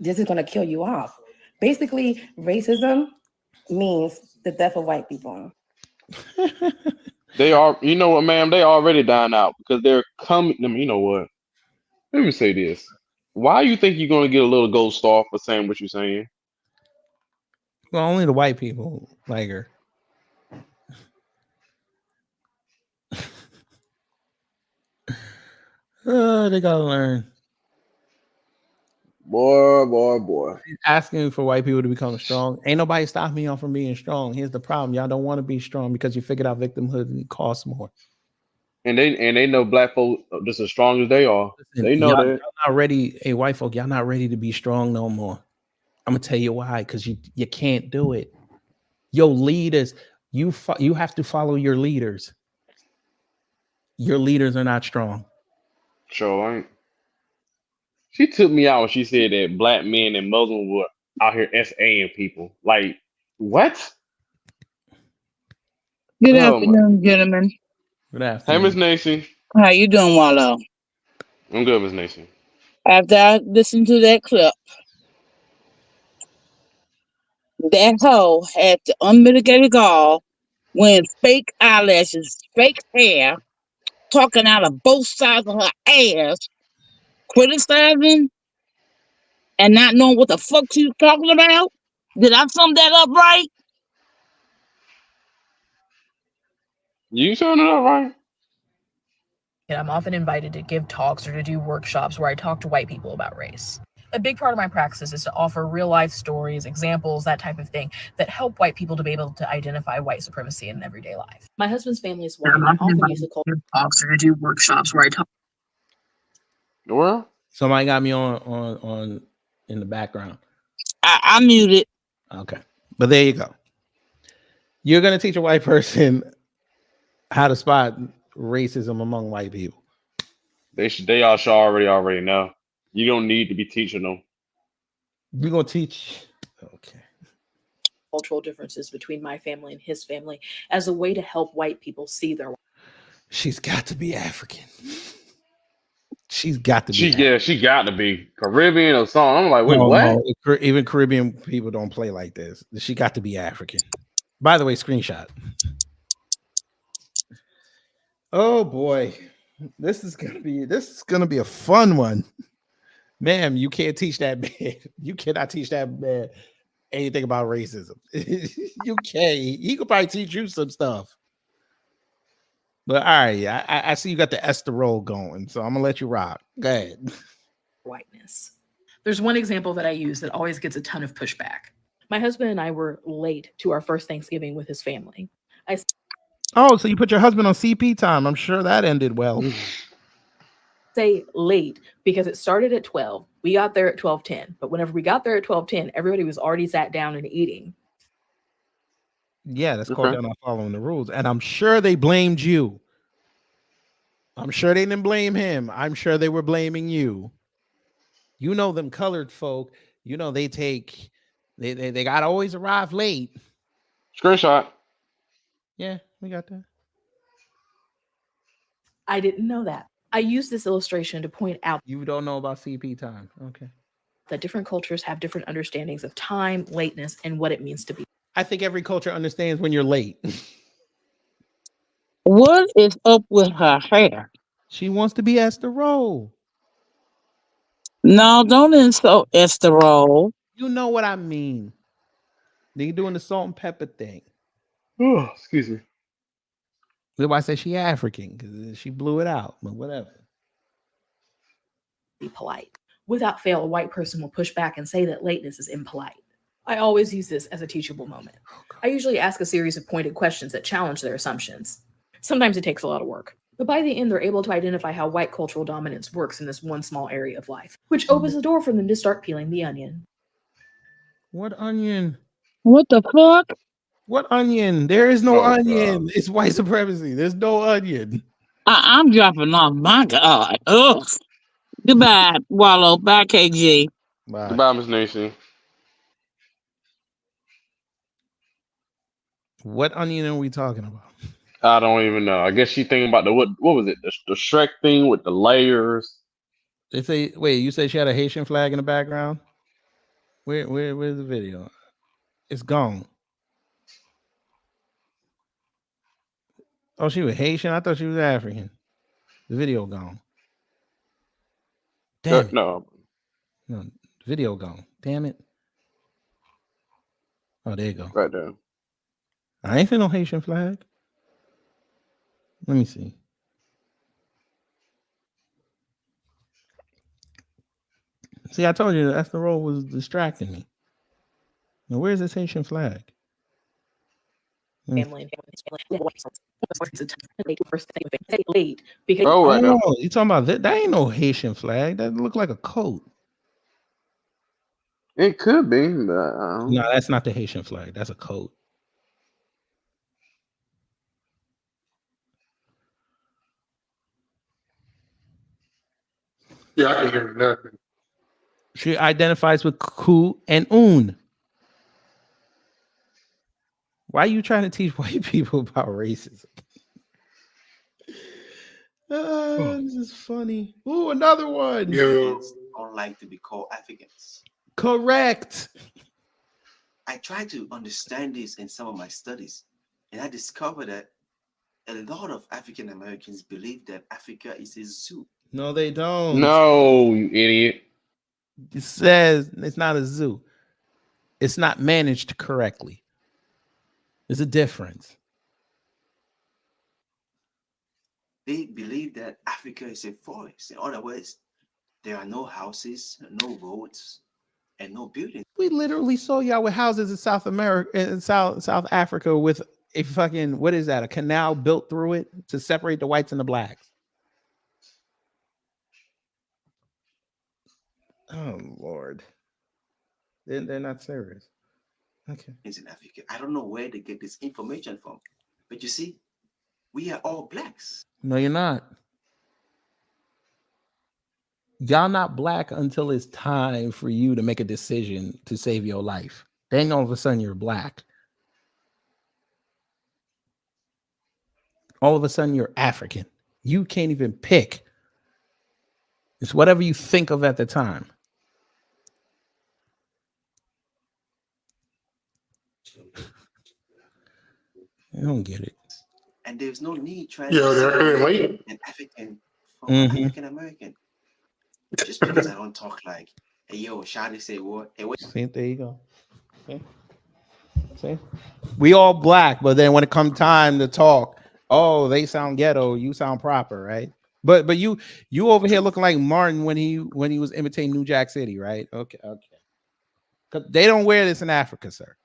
this is going to kill you off. Basically, racism means the death of white people. They are, you know what, ma'am? They already dying out because they're coming. I mean, you know what? Let me say this. Why you think you're going to get a little gold star for saying what you're saying? Well, only the white people like her. They gotta learn. Boy. Asking for white people to become strong. Ain't nobody stopping y'all from being strong. Here's the problem. Y'all don't want to be strong because you figured out victimhood and it costs more. And they know black folks just as strong as they are. Listen, They know y'all that. not ready. Hey, white folk, y'all not ready to be strong no more. I'm gonna tell you why. Because you can't do it. Your leaders, you have to follow your leaders. Your leaders are not strong. Sure ain't. She took me out when she said that black men and Muslims were out here SAing people. Like, what? Good Oh my. afternoon, gentlemen. Good Hey, Miss afternoon. Nation. How you doing, Wallow? I'm good, Miss Nation. After I listened to that clip, that hoe had the unmitigated gall, wearing fake eyelashes, fake hair, talking out of both sides of her ass, criticizing and not knowing what the fuck she was talking about. Did I sum that up right? You sounded all right. And I'm often invited to give talks or to do workshops where I talk to white people about race. A big part of my practice is to offer real life stories, examples, that type of thing that help white people to be able to identify white supremacy in everyday life. My husband's family is white. I'm I often often invited use the to culture give talks or to do workshops where I talk. Well, Somebody got me on in the background. I muted. Okay, but there you go. You're gonna teach a white person how to spot racism among white people. They all should already know. You don't need to be teaching them. You're gonna teach. Okay. cultural differences between my family and his family as a way to help white people see their. She's got to be African. She's got to be. She got to be Caribbean or something. I'm like, wait, what? No, even Caribbean people don't play like this. She got to be African. By the way, screenshot. Oh boy, this is gonna be a fun one, ma'am. You can't teach that man. You cannot teach that man anything about racism. You can't. He could probably teach you some stuff. But all right, I see you got the Esther roll going, so I'm gonna let you rock. Go ahead. Whiteness. There's one example that I use that always gets a ton of pushback. My husband and I were late to our first Thanksgiving with his family. Oh, so you put your husband on CP time. I'm sure that ended well. Say late because it started at 12. We got there at 12:10. But whenever we got there at 12:10, everybody was already sat down and eating. Yeah, that's called y'all not following the rules. And I'm sure they blamed you. I'm sure they didn't blame him. I'm sure they were blaming you. You know them colored folk. You know they got always arrive late. Screenshot. Yeah, we got that. I didn't know that. I use this illustration to point out you don't know about CP time. Okay. That different cultures have different understandings of time, lateness, and what it means to be. I think every culture understands when you're late. What is up with her hair? She wants to be Esther Roll. No, don't insult Esther Roll. You know what I mean. They doing the salt and pepper thing. Oh, excuse me. That's why I say she African, because she blew it out, but whatever. Be polite. Without fail, a white person will push back and say that lateness is impolite. I always use this as a teachable moment. I usually ask a series of pointed questions that challenge their assumptions. Sometimes it takes a lot of work, but by the end, they're able to identify how white cultural dominance works in this one small area of life, which opens the door for them to start peeling the onion. What onion? What the fuck? What onion? There is no onion. God. It's white supremacy. There's no onion. I'm dropping off. My God. Ugh. Goodbye, Wallow. Bye, KG. Bye. Goodbye, Miss Nation. What onion are we talking about? I don't even know. I guess she's thinking about what was it? The Shrek thing with the layers. They say, wait, you said she had a Haitian flag in the background? Where's the video? It's gone. Oh, she was Haitian? I thought she was African. The video gone. Damn it. No, the video gone. Damn it. Oh, there you go. Right there. I ain't seen no Haitian flag. Let me see. See, I told you that's the role was distracting me. Now, where's this Haitian flag? Family. Oh, right now. You talking about that? That ain't no Haitian flag. That look like a coat. It could be, but No, that's not the Haitian flag. That's a coat. Yeah, I can hear nothing. She identifies with ku and un. Why are you trying to teach white people about racism? This is funny. Ooh, another one. Africans don't like to be called Africans. Correct. I tried to understand this in some of my studies, and I discovered that a lot of African Americans believe that Africa is a zoo. No, they don't. No, you idiot. It says it's not a zoo. It's not managed correctly. There's a difference. They believe that Africa is a forest. In other words, there are no houses, no roads, and no buildings. We literally saw y'all with houses in South America, in South Africa, with a fucking, what is that? A canal built through it to separate the whites and the blacks. Oh Lord, they're not serious. Okay. In Africa, I don't know where they get this information from, but you see, we are all blacks. No, you're not. Y'all not black until it's time for you to make a decision to save your life. Then all of a sudden you're black. All of a sudden you're African. You can't even pick. It's whatever you think of at the time. I don't get it. And there's no need trying Yeah, to they're separate an African from African American. Just because I don't talk like, hey yo, Shadi say what? Hey, what? See, there you go. See? We all black, but then when it comes time to talk, oh, they sound ghetto, you sound proper, right? But you over here looking like Martin when he was imitating New Jack City, right? Okay. Because they don't wear this in Africa, sir.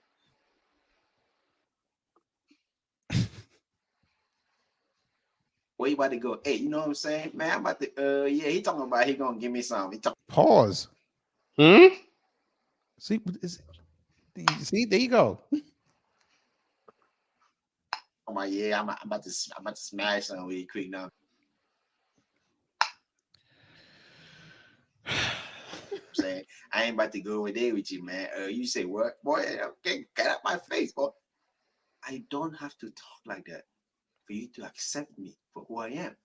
Where you about to go? Hey, you know what I'm saying? Man, I'm about to yeah, he talking about he gonna give me some. Pause. See, there you go. Oh my, yeah, I'm about to smash something really quick now. I'm saying I ain't about to go over there with you, man. You say what, boy? Okay, get out my face, boy. I don't have to talk like that for you to accept me for who I am,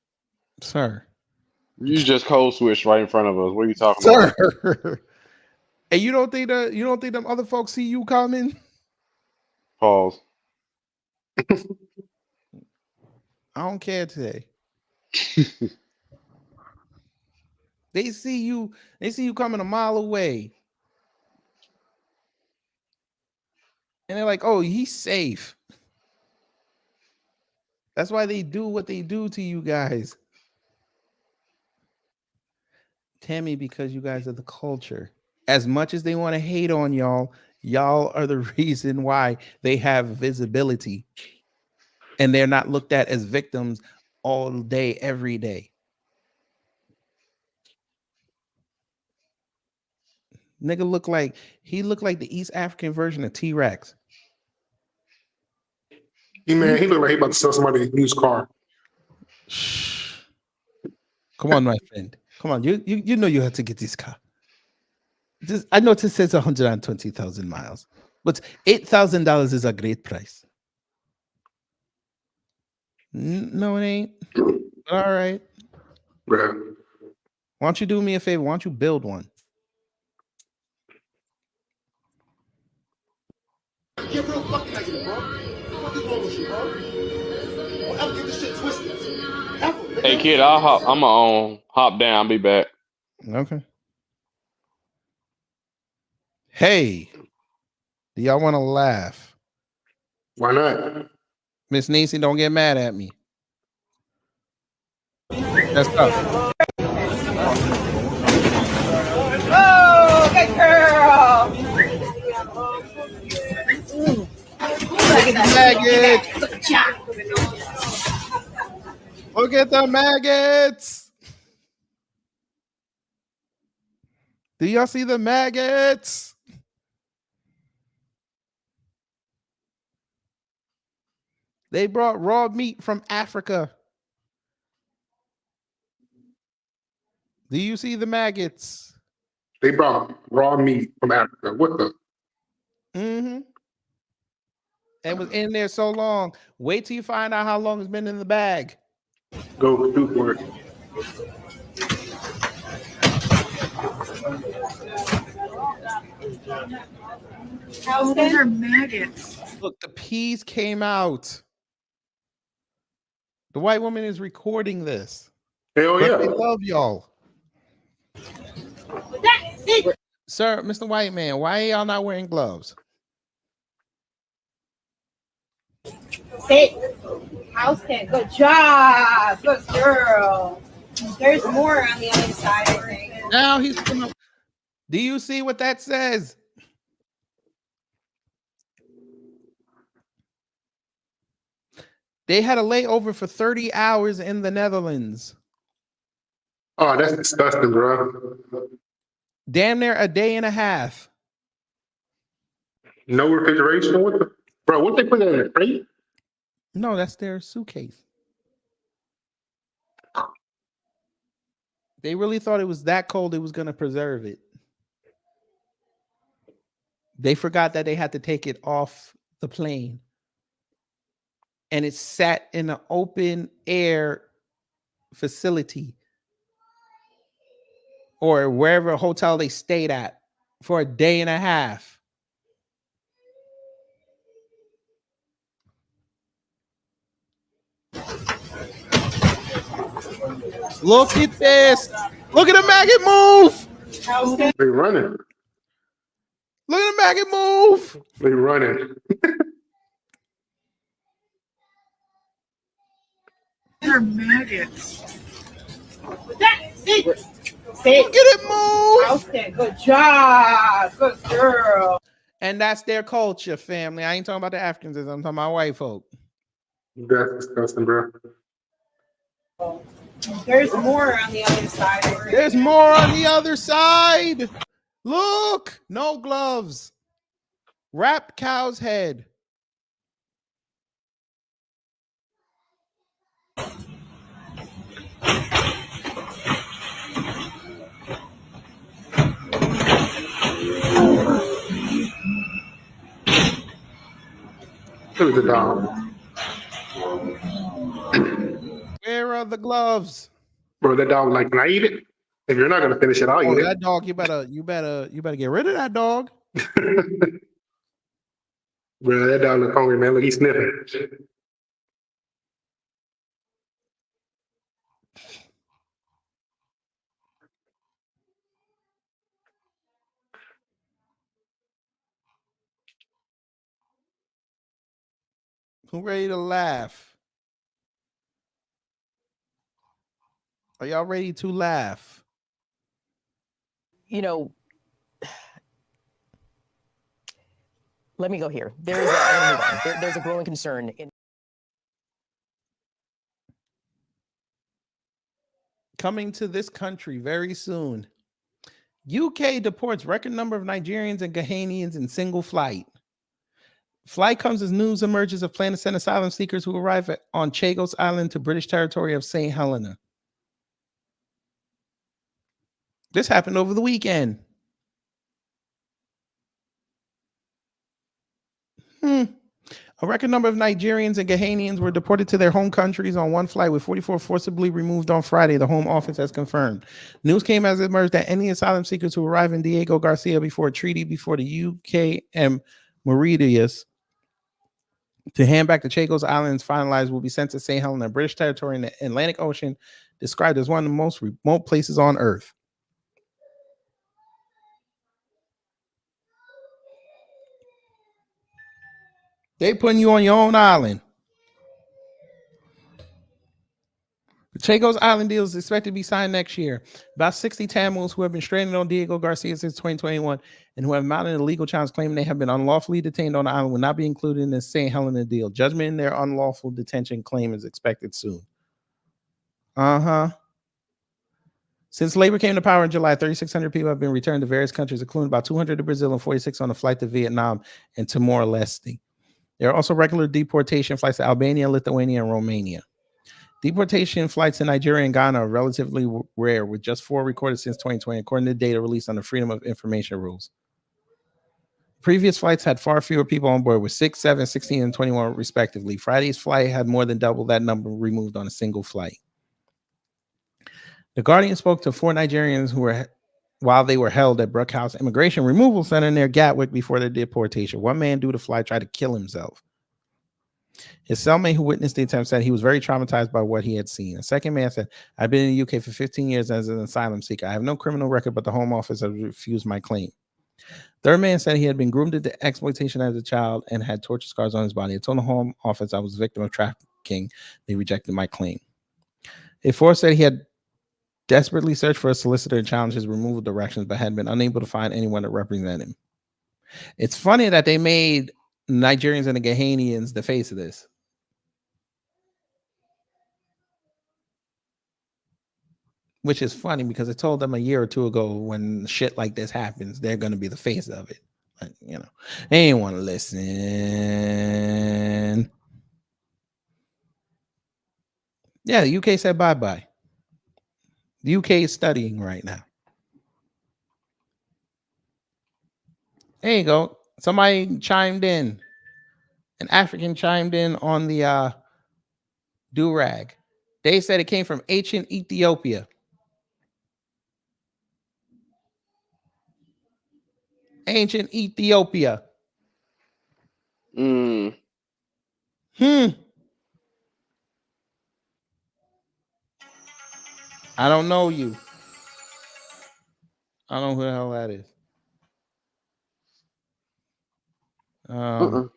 sir. You just code switched right in front of us. What are you talking about? Sir. And you don't think them other folks see you coming? Pause. I don't care today. They see you coming a mile away. And they're like, oh, he's safe. That's why they do what they do to you guys. Tammy, because you guys are the culture. As much as they want to hate on y'all, y'all are the reason why they have visibility. And they're not looked at as victims all day, every day. Nigga looked like the East African version of T-Rex. He looked like he about to sell somebody a used car. Come on, my friend. Come on, you know you have to get this car. I know it says 120,000 miles, but $8,000 is a great price. No, it ain't. All right. Yeah. Why don't you do me a favor? Why don't you build one? Get real fucking negative, bro. What is wrong with you, bro? Don't ever get this shit twisted. Hey kid, I'm gonna hop down. I'll be back. Okay. Hey, do y'all want to laugh? Why not? Miss Niecy, don't get mad at me. Let's go. Oh! at the maggots. Look at the maggots. Do y'all see the maggots? They brought raw meat from Africa. Do you see the maggots? They brought raw meat from Africa. What the? Mm-hmm. It was in there so long. Wait till you find out how long it's been in the bag. Go do for it. Those are maggots. Look, the peas came out. The white woman is recording this. Hell But yeah. they love y'all. Sir, Mr. White Man, why are y'all not wearing gloves? Sit. House cat. Good job. Good girl. There's more on the other side, I think. Now he's gonna. Do you see what that says? They had a layover for 30 hours in the Netherlands. Oh, that's disgusting, bro. Damn near a day and a half. No refrigeration. What the? Bro, what they put in a crate? No, that's their suitcase. They really thought it was that cold it was going to preserve it. They forgot that they had to take it off the plane. And it sat in an open air facility or wherever hotel they stayed at for a day and a half. Look at this. Look at the maggot move. They running. Look at the maggot move. They running. They're maggots. Sit. Look at it move. House cat. Good job. Good girl. And that's their culture, family. I ain't talking about the Africans. I'm talking about white folk. That's disgusting, bro. There's more on the other side. There's more on the other side. Look, no gloves. Wrapped cow's head. Look at the dog. Where are the gloves? Bro, that dog was like, can I eat it? If you're not gonna finish it, I'll eat it. That dog, you better get rid of that dog. Bro, that dog look hungry, man. Look, he's sniffing. Who ready to laugh? Are y'all ready to laugh? You know, let me go here. There's a growing concern in Coming to this country very soon. UK deports record number of Nigerians and Ghanaians in single flight. Flight comes as news emerges of plan to send asylum seekers who arrive on Chagos Island to British territory of St. Helena. This happened over the weekend. A record number of Nigerians and Ghanaians were deported to their home countries on one flight, with 44 forcibly removed on Friday, the Home Office has confirmed. News came as it emerged that any asylum seekers who arrive in Diego Garcia before a treaty before the UK and Mauritius to hand back the Chagos Islands finalized will be sent to St. Helena, British territory in the Atlantic Ocean, described as one of the most remote places on Earth. They putting you on your own island. Chagos Island deal is expected to be signed next year. About 60 Tamils who have been stranded on Diego Garcia since 2021 and who have mounted a legal challenge claiming they have been unlawfully detained on the island will not be included in the St. Helena deal. Judgment in their unlawful detention claim is expected soon. Since labor came to power in July, 3,600 people have been returned to various countries, including about 200 to Brazil and 46 on a flight to Vietnam and Timor-Leste. There are also regular deportation flights to Albania, Lithuania, and Romania. Deportation flights to Nigeria and Ghana are relatively rare, with just 4 recorded since 2020, according to data released under Freedom of Information rules. Previous flights had far fewer people on board, with 6, 7, 16, and 21, respectively. Friday's flight had more than double that number removed on a single flight. The Guardian spoke to 4 Nigerians who were, while they were held at Brookhouse Immigration Removal Center near Gatwick before their deportation. One man, due to flight, tried to kill himself. His cellmate who witnessed the attempt said he was very traumatized by what he had seen. A second man said, I've been in the UK for 15 years as an asylum seeker. I have no criminal record, but the Home Office has refused my claim. Third man said he had been groomed into exploitation as a child and had torture scars on his body. I told the Home Office I was a victim of trafficking. They rejected my claim. A fourth said he had desperately searched for a solicitor and challenged his removal directions, but had been unable to find anyone to represent him. It's funny that they made Nigerians and the Ghanaians the face of this. Which is funny because I told them a year or two ago when shit like this happens, they're going to be the face of it. But, you know, they ain't want to listen. Yeah, the UK said bye-bye. The UK is studying right now. There you go. Somebody chimed in. An African chimed in on the do-rag. They said it came from ancient Ethiopia. Ancient Ethiopia. I don't know you. I don't know who the hell that is. Let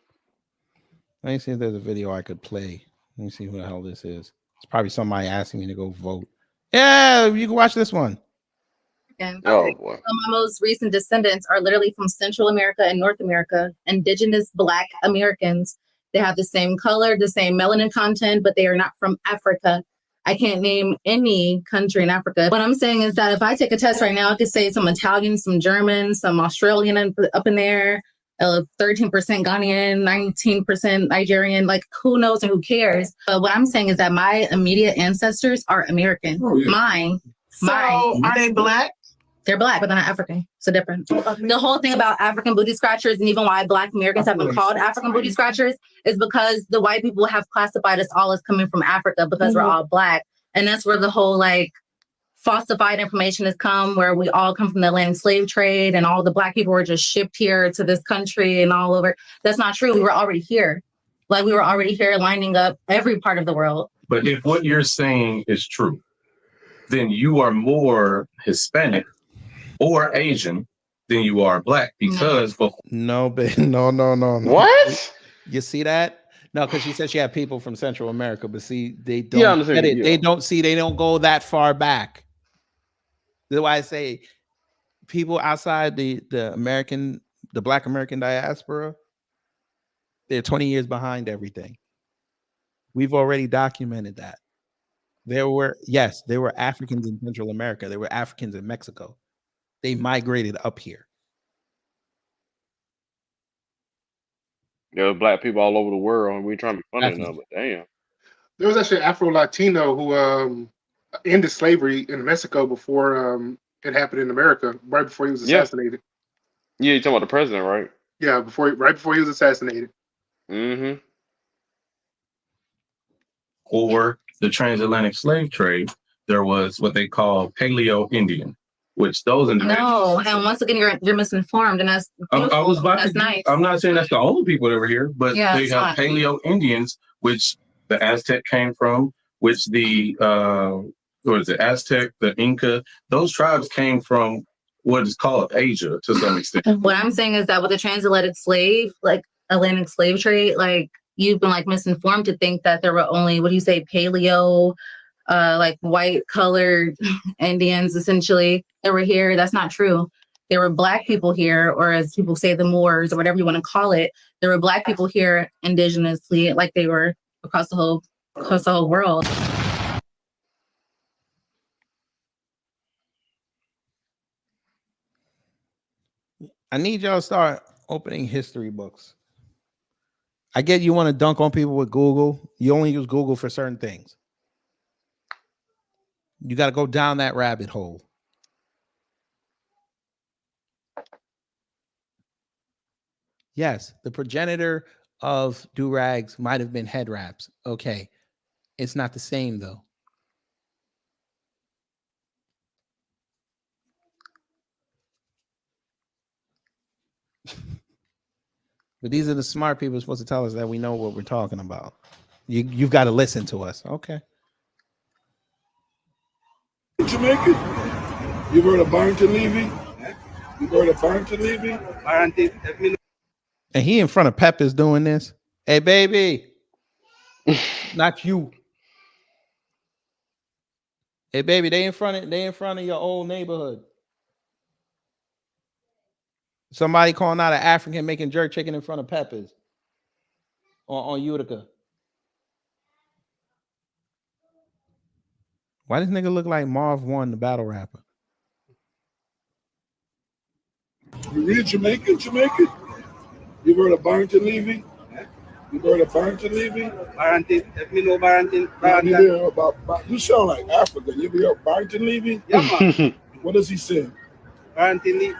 me see if there's a video I could play. Let me see who the hell this is. It's probably somebody asking me to go vote. Yeah, you can watch this one. Oh boy. My most recent descendants are literally from Central America and North America, indigenous Black Americans. They have the same color, the same melanin content, but they are not from Africa. I can't name any country in Africa. What I'm saying is that if I take a test right now, I could say some Italian, some German, some Australian up in there, 13% Ghanaian, 19% Nigerian, like who knows and who cares? But what I'm saying is that my immediate ancestors are American. Oh, yeah. Mine. Are they Black? They're Black, but they're not African. So different. The whole thing about African booty scratchers and even why Black Americans have been called African booty scratchers is because the white people have classified us all as coming from Africa because we're all Black. And that's where the whole like falsified information has come, where we all come from the Atlantic slave trade and all the Black people were just shipped here to this country and all over. That's not true. We were already here. Like we were already here lining up every part of the world. But if what you're saying is true, then you are more Hispanic or Asian than you are Black because no. What? You see that? No, because she said she had people from Central America, but see, they don't get it. They don't go that far back. That's why I say people outside the Black American diaspora, they're 20 years behind everything. We've already documented that. There were Africans in Central America. There were Africans in Mexico. They migrated up here. There were Black people all over the world, and we're trying to be funny enough, but damn. There was actually an Afro-Latino who ended slavery in Mexico before it happened in America, right before he was assassinated. Yeah, you're talking about the president, right? Yeah, right before he was assassinated. or the transatlantic slave trade, there was what they call Paleo Indian, which those individuals. No, and once again, you're misinformed, and that's nice. I'm not saying that's the only people that were here, but they have Paleo Indians, which the Aztec came from, which the Aztec, the Inca, those tribes came from what is called Asia to some extent. What I'm saying is that with the transatlantic Atlantic slave trade, like you've been like misinformed to think that there were only, what do you say, Paleo like white colored Indians essentially that were here. That's not true. There were Black people here, or as people say, the Moors, or whatever you want to call it. There were Black people here indigenously, like they were across the whole world. I need y'all to start opening history books. I get you want to dunk on people with Google. You only use Google for certain things. You got to go down that rabbit hole. Yes, the progenitor of do-rags might have been head wraps. Okay. It's not the same, though. But these are the smart people supposed to tell us that we know what we're talking about. You've got to listen to us. Okay. Jamaica? You heard of Barrington Levy? You heard of Barrington Levy? And he in front of Peppers doing this. Hey, baby. Not you. Hey, baby, they in front of your old neighborhood. Somebody calling out an African making jerk chicken in front of Peppers on Utica. Why does nigga look like Marv One, the battle rapper? You read Jamaica? You heard of Barrington Levy? You heard of Barrington Levy? Barrington, let me know Barrington. You sound like African. You heard of Barrington Levy? Yeah, man. What does he say? Barrington. You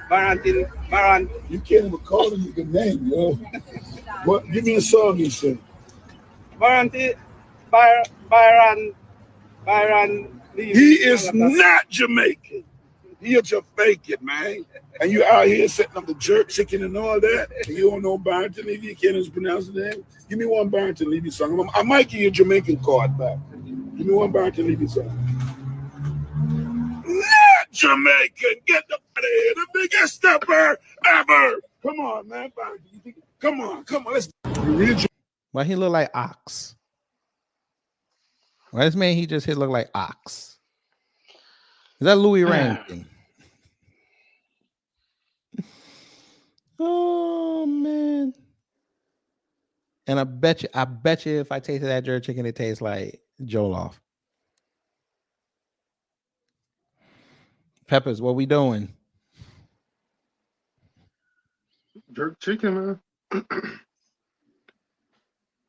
can't even call him the name, yo. What? Give me a song he said. Barrington, Byron Levy. He is not Jamaican. You're just faking, man. And you out here setting up the jerk chicken and all that. And you don't know Barrington Levy. You can't even pronounce the name. Give me one Barrington Levy song. I might give you a Jamaican card back. Give me one Barrington Levy song. Not Jamaican. Get the out of here. The biggest stepper ever. Come on, man. Come on. Let's Why he look like Ox? Why this man he just hit look like Ox? Is that Louis Rankin? Oh man. And I bet you if I tasted that jerk chicken, it tastes like Jollof. Peppers, what we doing? Jerk chicken, man.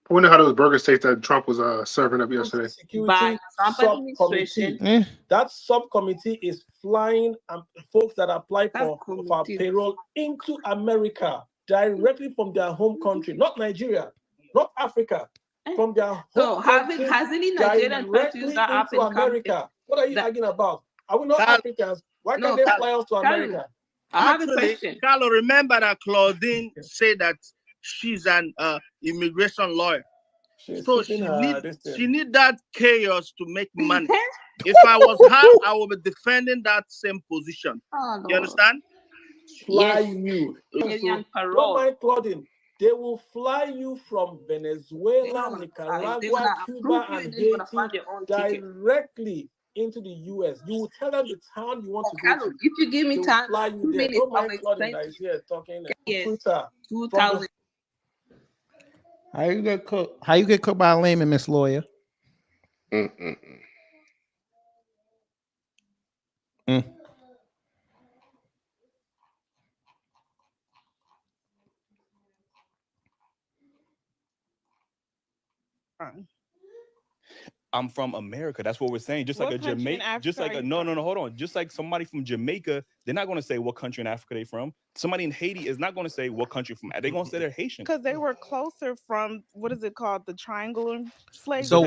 I wonder how those burgers taste that Trump was serving up yesterday. Security subcommittee. That subcommittee is flying folks that apply for payroll into America directly from their home country, not Nigeria, not Africa, from their home country. Has any Nigerian countries that have to America? What are you arguing about? Are we not Africans? Why can't they fly us to America? I have a question. Carlo, remember that Claudine said that she's an immigration lawyer. So she need that chaos to make money. If I was her, I would be defending that same position. Oh, you understand? Fly you. Don't mind Claudine. They will fly you from Venezuela, Nicaragua, Cuba, and Haiti directly into the U.S. You will tell them the town you want to go to. If you give me time, fly you there. Don't mind Claudine that is here talking. Twitter. 2000. How you get cooked? How you get cooked by a layman, Miss Lawyer? I'm from America. That's what we're saying. Just like a Jamaica, just like a no, hold on. Just like somebody from Jamaica, they're not going to say what country in Africa they're from. Somebody in Haiti is not going to say what country from. They're going to say they're Haitian because they were closer from what is it called, the triangular slavery. So,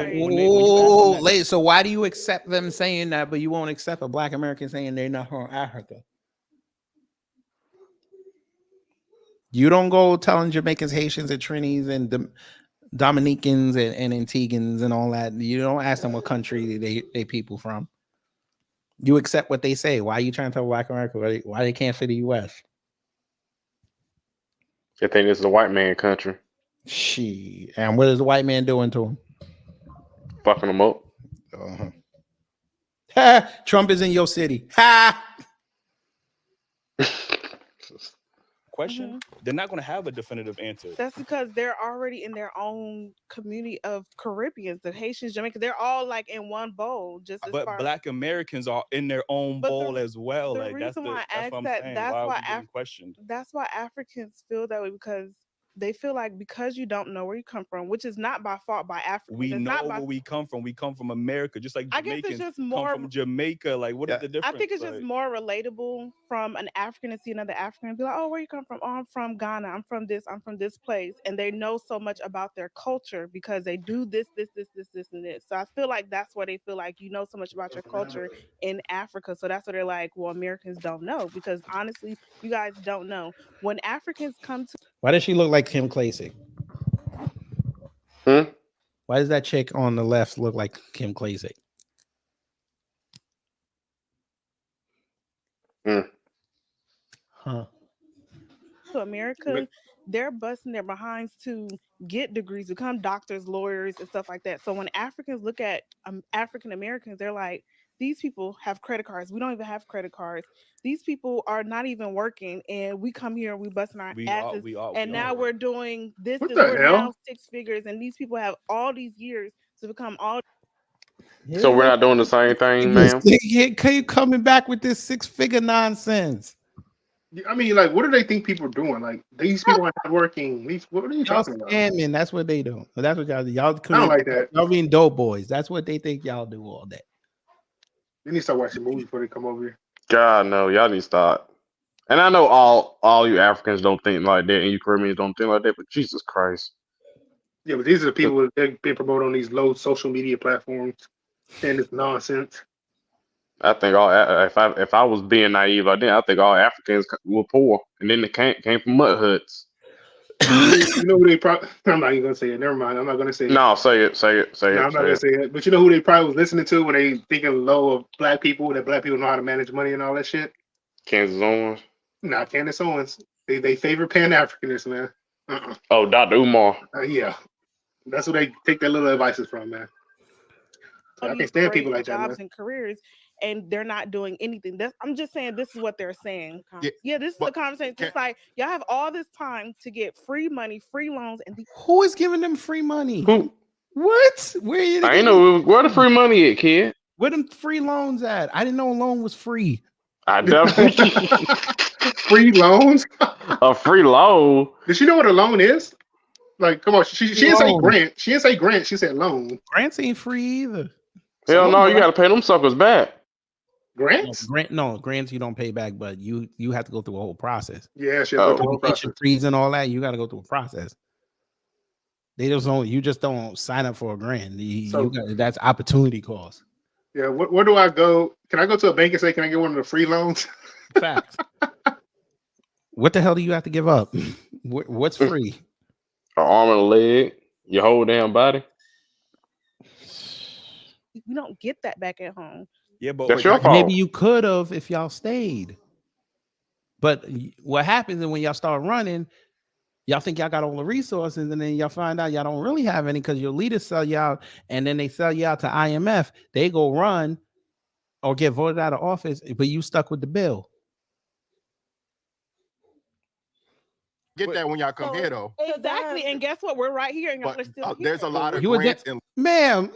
so why do you accept them saying that, but you won't accept a Black American saying they're not from Africa? You don't go telling Jamaicans, Haitians, and Trinis, and Dominicans and Antiguans and all that. You don't ask them what country they people from. You accept what they say. Why are you trying to tell Black America why they can't say the U.S.? They think it's the white man country. And what is the white man doing to them? Fucking them up. Trump is in your city. Ha! Question. They're not going to have a definitive answer. That's because they're already in their own community of Caribbeans, the Haitians, Jamaica. They're all like in one bowl. Just as But far Black Americans are in their own bowl as well. The Like reason why I asked what I'm that, saying. that's Why are why we getting questioned? That's why Africans feel that way, because they feel like because you don't know where you come from, which is not by fault by Africans. We it's know not by, where we come from. We come from America, just like I guess Jamaicans it's just more come from Jamaica. Like, what is the difference? I think it's like, just more relatable from an African to see another African and be like, oh, where you come from? Oh, I'm from Ghana. I'm from this place. And they know so much about their culture because they do this, and this. So I feel like that's why they feel like you know so much about your culture in Africa. So that's what they're like, well, Americans don't know, because honestly, you guys don't know. When Africans come to Why does she look like Kim Klacik? Why does that chick on the left look like Kim Klacik? Huh. to America, they're busting their behinds to get degrees, become doctors, lawyers, and stuff like that. So when Africans look at African Americans, they're like, these people have credit cards. We don't even have credit cards. These people are not even working, and we come here and we busting our asses. Now we're doing this. We're now 6 figures, and these people have all these years to become all. So we're not doing the same thing, ma'am. You coming back with this 6-figure nonsense? I mean, like, what do they think people are doing? Like, these people are not working. What are you talking about? Scamming. That's what they do. That's what y'all do. Y'all I don't like that. Y'all being dope boys. That's what they think y'all do all day. They need to start watching movies before they come over here. God, no, y'all need to start. And I know all you Africans don't think like that, and you Caribbeans don't think like that, but Jesus Christ. Yeah, but these are the people that been promoted on these low social media platforms, and it's nonsense. I think if I was being naive like that, I think all Africans were poor, and then they came from mud huts. You know who they probably? I'm not even gonna say it. Never mind. I'm not gonna say it. No, say it. No, I'm not gonna say it. But you know who they probably was listening to when they thinking low of black people, that black people know how to manage money and all that shit? Kansas Owens. Not Candace Owens. They favor Pan-Africanists, man. Oh, Dr. Umar. Yeah, that's where they take their little advices from, man. So I can't stand people like that, jobs man. and careers, and they're not doing anything. I'm just saying this is what they're saying. Yeah, this is the conversation. It's like y'all have all this time to get free money, free loans, and who is giving them free money? Who? What? Where you? I ain't know where the free money at, kid. Where them free loans at? I didn't know a loan was free. I definitely free loans. A free loan. Does she know what a loan is? Like, come on, she didn't say grant. She didn't say grant. She said loan. Grants ain't free either. Hell no, you gotta pay them suckers back. Grants? Grants you don't pay back, but you have to go through a whole process. Yeah, she has to go through a whole process. Freeze and all that, you got to go through a process. You just don't sign up for a grant. That's opportunity cost. Yeah, where do I go? Can I go to a bank and say, can I get one of the free loans? Facts. What the hell do you have to give up? What's free? An arm and a leg, your whole damn body. You don't get that back at home. Yeah, but that's your fault. Maybe you could have if y'all stayed. But what happens is when y'all start running, y'all think y'all got all the resources, and then y'all find out y'all don't really have any because your leaders sell you out, and then they sell you out to IMF. They go run or get voted out of office, but you stuck with the bill. Get that when y'all come here, though. Exactly, and guess what? We're right here, and y'all are still here. There's a lot of grants. Ma'am,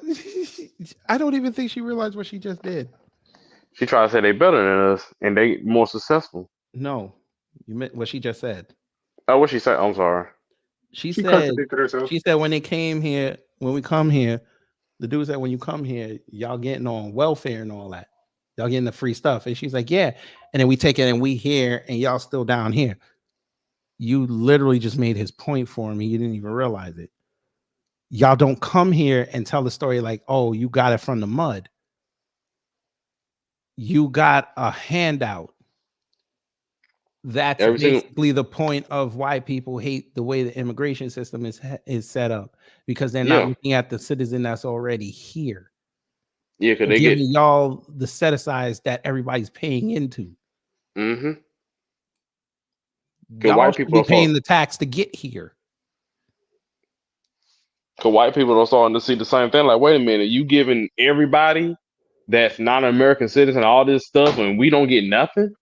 I don't even think she realized what she just did. She tried to say they better than us, and they more successful. No, you meant what she just said. Oh, what she said? I'm sorry. She said when they came here, when we come here, the dude said when you come here, y'all getting on welfare and all that. Y'all getting the free stuff. And she's like, yeah. And then we take it and we here, and y'all still down here. You literally just made his point for him. You didn't even realize it. Y'all don't come here and tell the story like, oh, you got it from the mud. You got a handout. That's basically the point of why people hate the way the immigration system is set up, because they're not looking at the citizen that's already here. Yeah, because they giving y'all the set asides that everybody's paying into. Mm-hmm. Y'all should be paying the tax to get here. Because white people are starting to see the same thing. Like, wait a minute, you giving everybody that's not an American citizen, all this stuff, and we don't get nothing.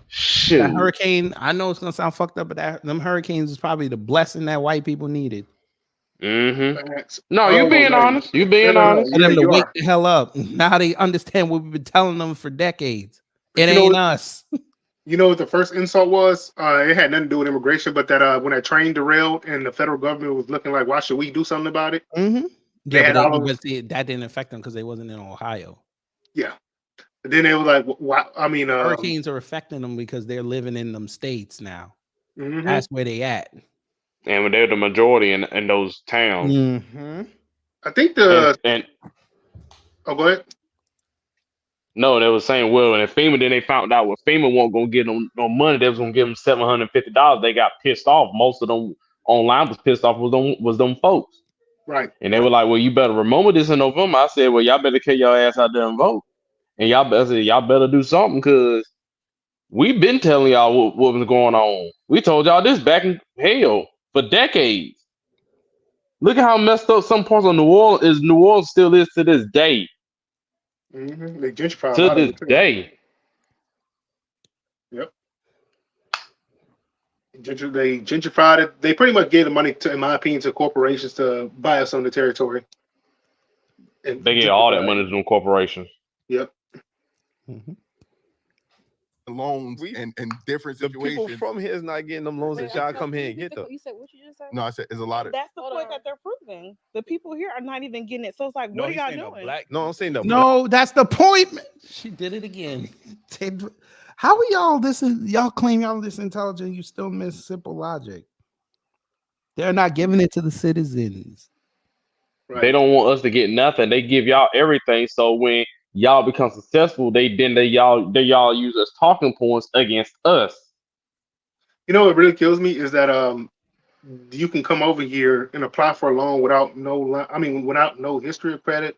Shoot. That hurricane, I know it's gonna sound fucked up, but them hurricanes is probably the blessing that white people needed. No, you being honest. You being honest. For them to wake the hell up. Now they understand what we've been telling them for decades. It ain't us. You know what the first insult was? It had nothing to do with immigration, but that when that train derailed and the federal government was looking like, why should we do something about it? Mm-hmm. They had all those, that didn't affect them because they wasn't in Ohio. yeah. And then they were like, why? I mean, hurricanes are affecting them because they're living in them states now. Mm-hmm. That's where they at. And they're the majority in those towns. Mm-hmm. I think oh, go ahead. No, they were saying, well, and FEMA, then they found out what FEMA wasn't gonna give them no money. They was gonna give them $750. They got pissed off. Most of them online was pissed off was them folks. Right. And they were like, well, you better remember this in November. I said, well, y'all better get your ass out there and vote. And y'all better do something because we've been telling y'all what was going on. We told y'all this back in hell for decades. Look at how messed up some parts of New Orleans still is to this day. Mm-hmm. They gentrified to this day. Yep. They gentrified it. They pretty much gave the money, in my opinion, to corporations to buy us on the territory. And they get all that money to them corporations. Yep. Mm-hmm. Loans and different situations. People from here is not getting them loans that y'all come here and get them. You said what you just said? No, I said there's a lot of. That's the point that they're proving. The people here are not even getting it. So it's like, what are y'all doing? No, I'm saying the No, that's the point. She did it again. How are y'all this? Y'all claim y'all this intelligent. You still miss simple logic. They're not giving it to the citizens. Right. They don't want us to get nothing. They give y'all everything. So when y'all become successful, they y'all use as talking points against us. You know what really kills me is that you can come over here and apply for a loan without no history of credit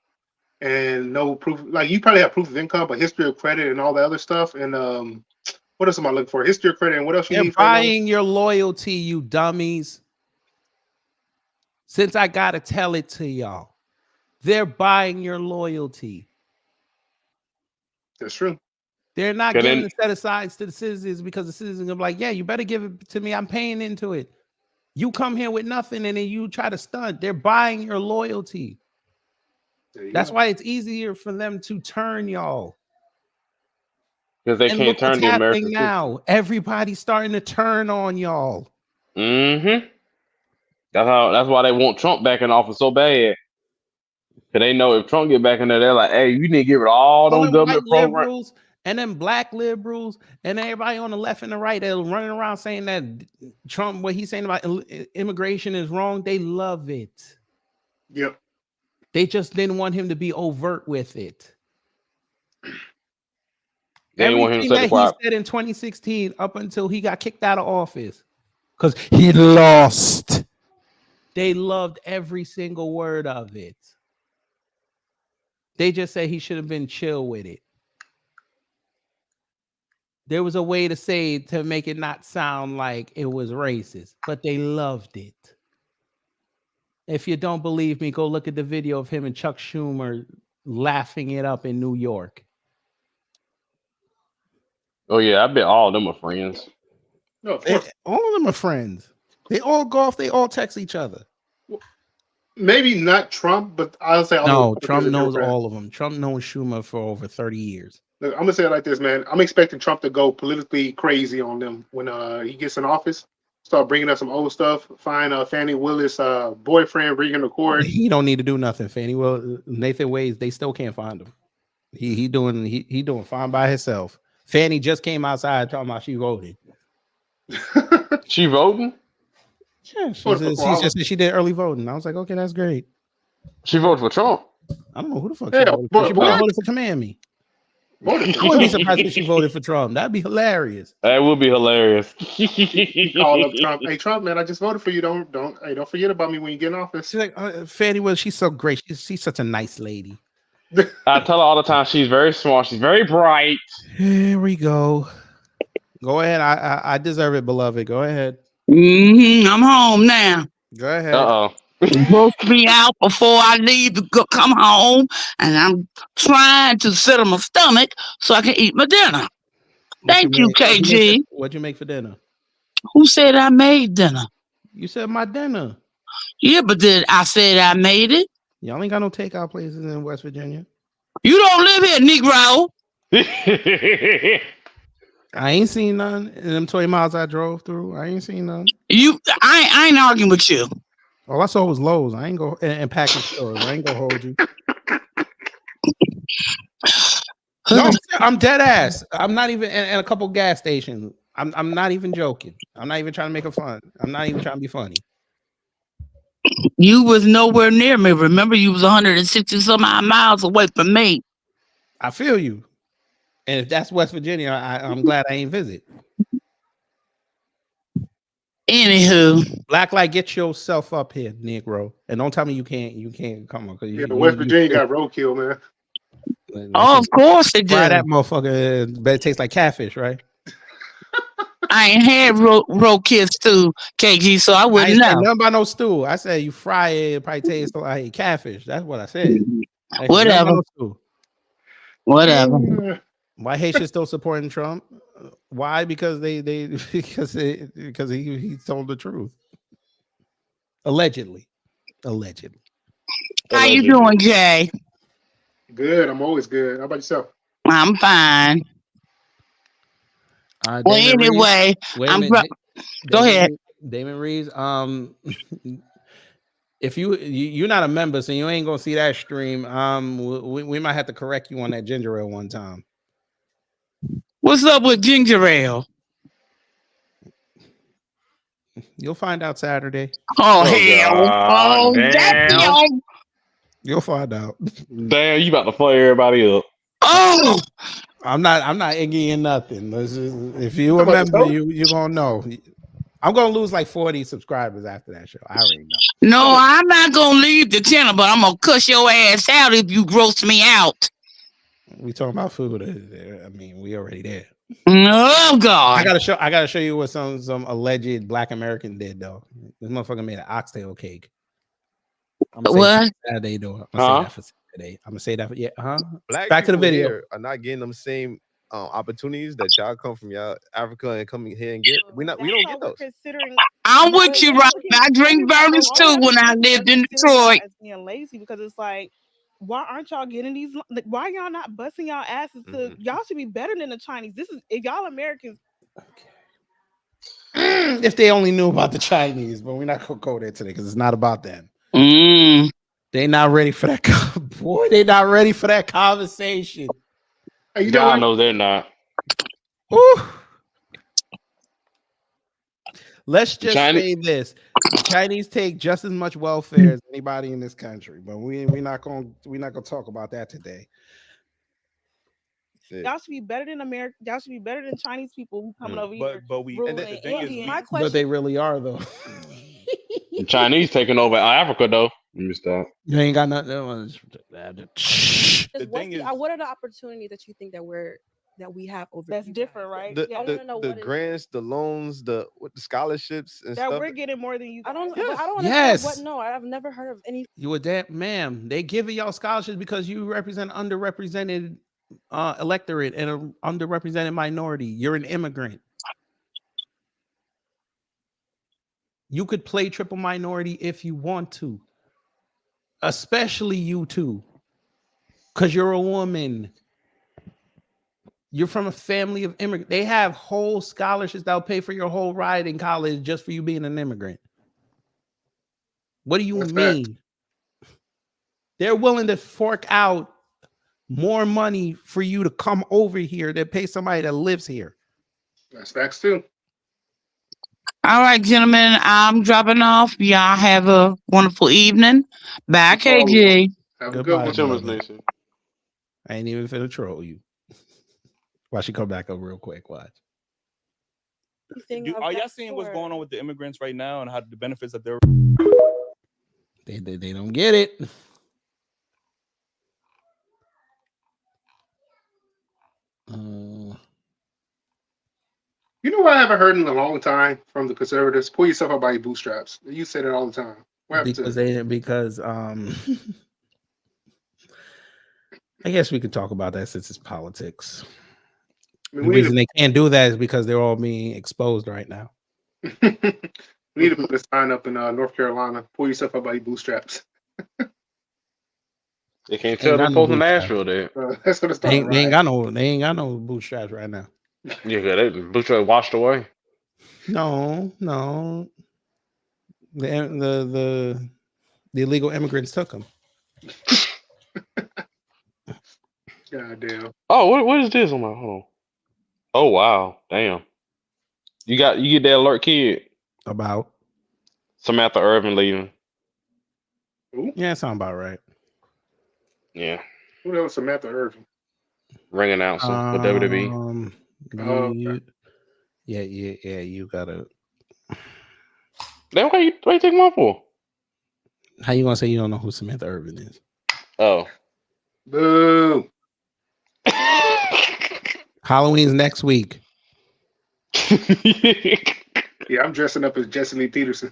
and no proof. Like you probably have proof of income, but history of credit and all the other stuff. And what else am I looking for? History of credit and what else you need? They're buying your loyalty, you dummies. Since I gotta tell it to y'all, they're buying your loyalty. That's true. They're not giving the set asides to the citizens because the citizens are like, yeah, you better give it to me. I'm paying into it. You come here with nothing and then you try to stunt. They're buying your loyalty. That's why it's easier for them to turn y'all. Because they can't turn the American now. Everybody's starting to turn on y'all. Mm-hmm. That's why they want Trump back in office so bad. Because they know if Trump get back in there, they're like, hey, you need to give it all those government programs. And then black liberals and everybody on the left and the right, they're running around saying that Trump, what he's saying about immigration is wrong. They love it. Yep. They just didn't want him to be overt with it. They didn't want him to say he said in 2016 up until he got kicked out of office because he lost. They loved every single word of it. They just say he should have been chill with it. There was a way to say it to make it not sound like it was racist, but they loved it. If you don't believe me, go look at the video of him and Chuck Schumer laughing it up in New York. Oh, yeah, I bet all of them are friends. No, of course. All of them are friends. They all golf. They all text each other. Maybe not Trump, but I'll say no. Trump knows all of them. Trump knows Schumer for over 30 years. Look, I'm gonna say it like this, man. I'm expecting Trump to go politically crazy on them when he gets in office. Start bringing up some old stuff. Find Fannie Willis' boyfriend, bringing the court. He don't need to do nothing. Nathan Wade, they still can't find him. He doing fine by himself. Fannie just came outside talking about she voted. She voting? Yeah, she just said she did early voting. I was like, okay, that's great. She voted for Trump. I don't know who the fuck she voted for. She voted for Command Me. I wouldn't be surprised if she voted for Trump. That'd be hilarious. That would be hilarious. Call up Trump. Hey, Trump, man, I just voted for you. Don't forget about me when you get in office. She's like, Fannie Willis, she's so great. She's such a nice lady. I tell her all the time she's very smart. She's very bright. Here we go. Go ahead. I deserve it, beloved. Go ahead. I'm home now. Go ahead. Uh-oh. Supposed to be out before I leave to come home, and I'm trying to settle my stomach so I can eat my dinner. Thank you, KG. What'd you make for dinner? Who said I made dinner? You said my dinner. Yeah, but did I said I made it? Y'all ain't got no takeout places in West Virginia. You don't live here, Negro. I ain't seen none in them 20 miles I drove through. I ain't seen none. I ain't arguing with you. All I saw was Lowe's. I ain't go and package stores. I ain't gonna hold you. No, I'm dead ass. I'm not even in a couple gas stations. I'm not even joking. I'm not even trying to make it fun. I'm not even trying to be funny. You was nowhere near me. Remember, you was 160 some odd miles away from me. I feel you. And if that's West Virginia, I'm glad I ain't visit. Anywho, Blacklight, get yourself up here, Negro, and don't tell me you can't come on. Yeah, West Virginia got roadkill, man. Oh, of course they do. Fry that motherfucker. Bet it tastes like catfish, right? I ain't had roadkill stew, KG, so I wouldn't ain't know. nothing about no stew. I said you fry it probably tastes like catfish. That's what I said. Whatever. Whatever. Why Haitians still supporting Trump? Why? Because because he told the truth. Allegedly. How you doing, Jay? Good. I'm always good. How about yourself? I'm fine. Well, anyway, go ahead. Damon Reeves. If you're not a member, so you ain't gonna see that stream. We might have to correct you on that ginger ale one time. What's up with ginger ale? You'll find out Saturday. Oh hell! Oh damn! You'll find out. Damn, you about to flare everybody up. Oh, I'm not iggying nothing. If you remember, you're gonna know. I'm gonna lose like 40 subscribers after that show. I already know. No, I'm not gonna leave the channel, but I'm gonna cuss your ass out if you gross me out. We talking about food. I mean, we already there. Oh God! I gotta show you what some alleged Black American did though. This motherfucker made an oxtail cake. I'm gonna what? Say Saturday though. I'm gonna say that for Saturday. I'm gonna say that for Black Back to the people video. here are not getting them same opportunities that y'all come from y'all Africa and come here and get. We don't get those. I'm with you, right? I drink bourbons too when I lived in Detroit. As being lazy, because it's like, why aren't y'all getting these? Like, why y'all not busting y'all asses to? Y'all should be better than the Chinese. This is if y'all Americans. If they only knew about the Chinese, but we're not gonna go there today because it's not about them. They not ready for that. Boy, they not ready for that conversation. Y'all know they're not. Ooh. Let's just say this: the Chinese take just as much welfare as anybody in this country, but we're not gonna talk about that today. Y'all should be better than America. Y'all should be better than Chinese people who coming over here. But we. And the thing is, my question. But they really are though. The Chinese taking over Africa though. Let me stop. You ain't got nothing. The thing is, what are the opportunities that you think that we have over? That's different, right? The grants, the loans, the scholarships and that stuff. we're getting more than you. I don't. Yes. I don't Yes. understand what. No, I've never heard of any. You were that, ma'am. They giving y'all scholarships because you represent underrepresented electorate and an underrepresented minority. You're an immigrant. You could play triple minority if you want to, especially you two, because you're a woman. You're from a family of immigrants. They have whole scholarships that'll pay for your whole ride in college just for you being an immigrant. What do you mean? They're willing to fork out more money for you to come over here than pay somebody that lives here. That's facts too. All right, gentlemen, I'm dropping off. Y'all have a wonderful evening. Bye, KG. Have a good one. Nation. I ain't even finna troll you. Watch she come back up real quick. Watch. Are y'all seeing what's going on with the immigrants right now and how the benefits that they're? They don't get it. You know what I haven't heard in a long time from the conservatives? Pull yourself up by your bootstraps. You say that all the time. Because I guess we could talk about that since it's politics. I mean, The reason they can't do that is because they're all being exposed right now. We need to put a sign up in North Carolina. Pull yourself up by your bootstraps. They can't tell they're supposed to Nashville there. That's gonna start. They ain't got no bootstraps right now. Yeah, they bootstrap washed away. No. The illegal immigrants took them. God damn. Oh, what is this on my hold on? Oh wow, damn. You get that alert, kid, about Samantha Irvin leaving. Yeah, that sounds about right. Yeah. Who else? Samantha Irvin. Ring announcer for WWE. Yeah, you gotta. Then what you take them off for? How you gonna say you don't know who Samantha Irvin is? Oh. Boo. Halloween's next week. Yeah, I'm dressing up as Jesse Lee Peterson.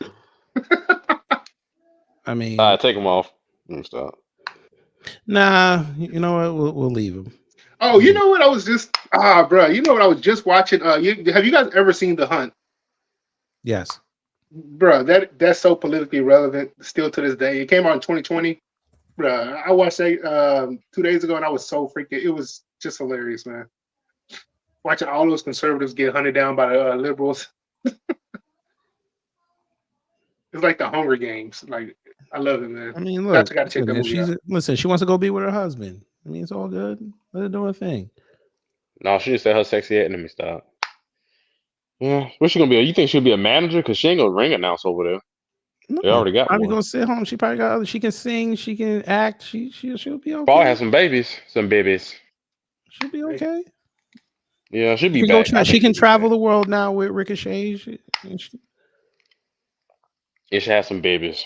I mean, take them off. Stop. Nah, you know what? We'll leave him. Oh, you know what? I was just bro. You know what? I was just watching. Have you guys ever seen The Hunt? Yes, bro. That's so politically relevant still to this day. It came out in 2020, bro. I watched that 2 days ago, and I was so freaking. It was just hilarious, man. Watching all those conservatives get hunted down by the liberals. It's like the Hunger Games. Like, I love it, man. I mean, look, I gotta check that movie out. Listen, she wants to go be with her husband. I mean, it's all good. Let her do her thing. No, she just said her sexy enemy. Stop. Yeah, what's she gonna be? You think she'll be a manager? Because she ain't gonna ring announce over there. No, they already got probably one. gonna sit home. She probably got other. She can sing. She can act. She'll be okay. Probably have some babies. She'll be okay. Yeah, she'll be back. She can travel the world now with Ricochet. Yeah, she has some babies.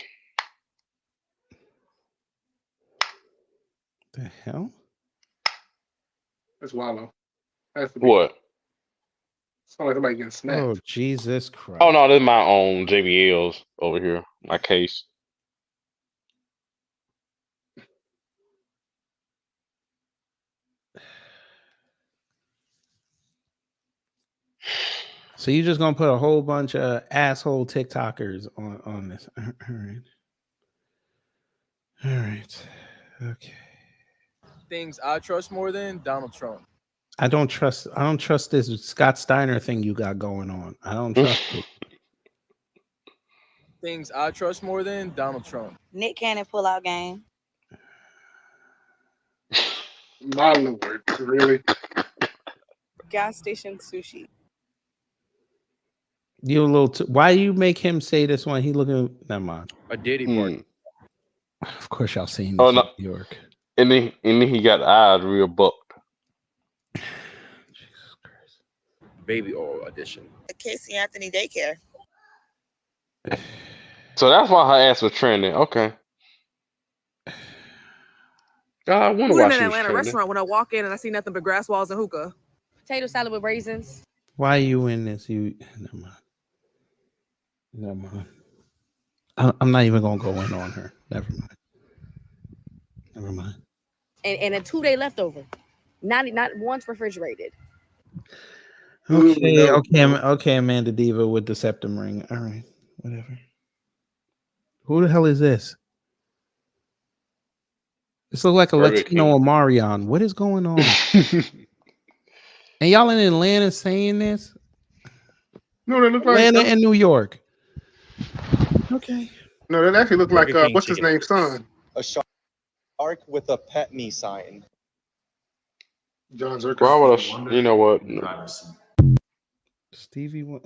The hell? That's Wallow. That's What? Sound like somebody getting snapped. Oh, Jesus Christ. Oh no, this is my own JBLs over here. My case. So you're just gonna put a whole bunch of asshole TikTokers on this. All right. Okay. Things I trust more than Donald Trump. I don't trust this Scott Steiner thing you got going on. I don't trust it. Things I trust more than Donald Trump. Nick Cannon pull-out game. My Lord, really? Gas station sushi. You a little. Why you make him say this one? He looking. Never mind. A Diddy party. Of course, y'all seen this Oh in no, New York. And then he got eyes real bucked. Baby oil edition. Casey Anthony daycare. So that's why her ass was trending. Okay. I wonder We're why in she an was Atlanta trending. restaurant when I walk in and I see nothing but grass walls and hookah. Potato salad with raisins. Why are you in this? Never mind. I'm not even gonna go in on her. Never mind. And a 2-day leftover. Not once refrigerated. Okay, Amanda Diva with the septum ring. All right, whatever. Who the hell is this? This looks like a Burger Latino King. Omarion. What is going on? And y'all in Atlanta saying this? No, they look like Atlanta and New York. Okay. No, that actually look like Burger King what's his chicken. name, son? A shark with a pet me sign. John Zerkis. Why would you know what? No. Stevie, what?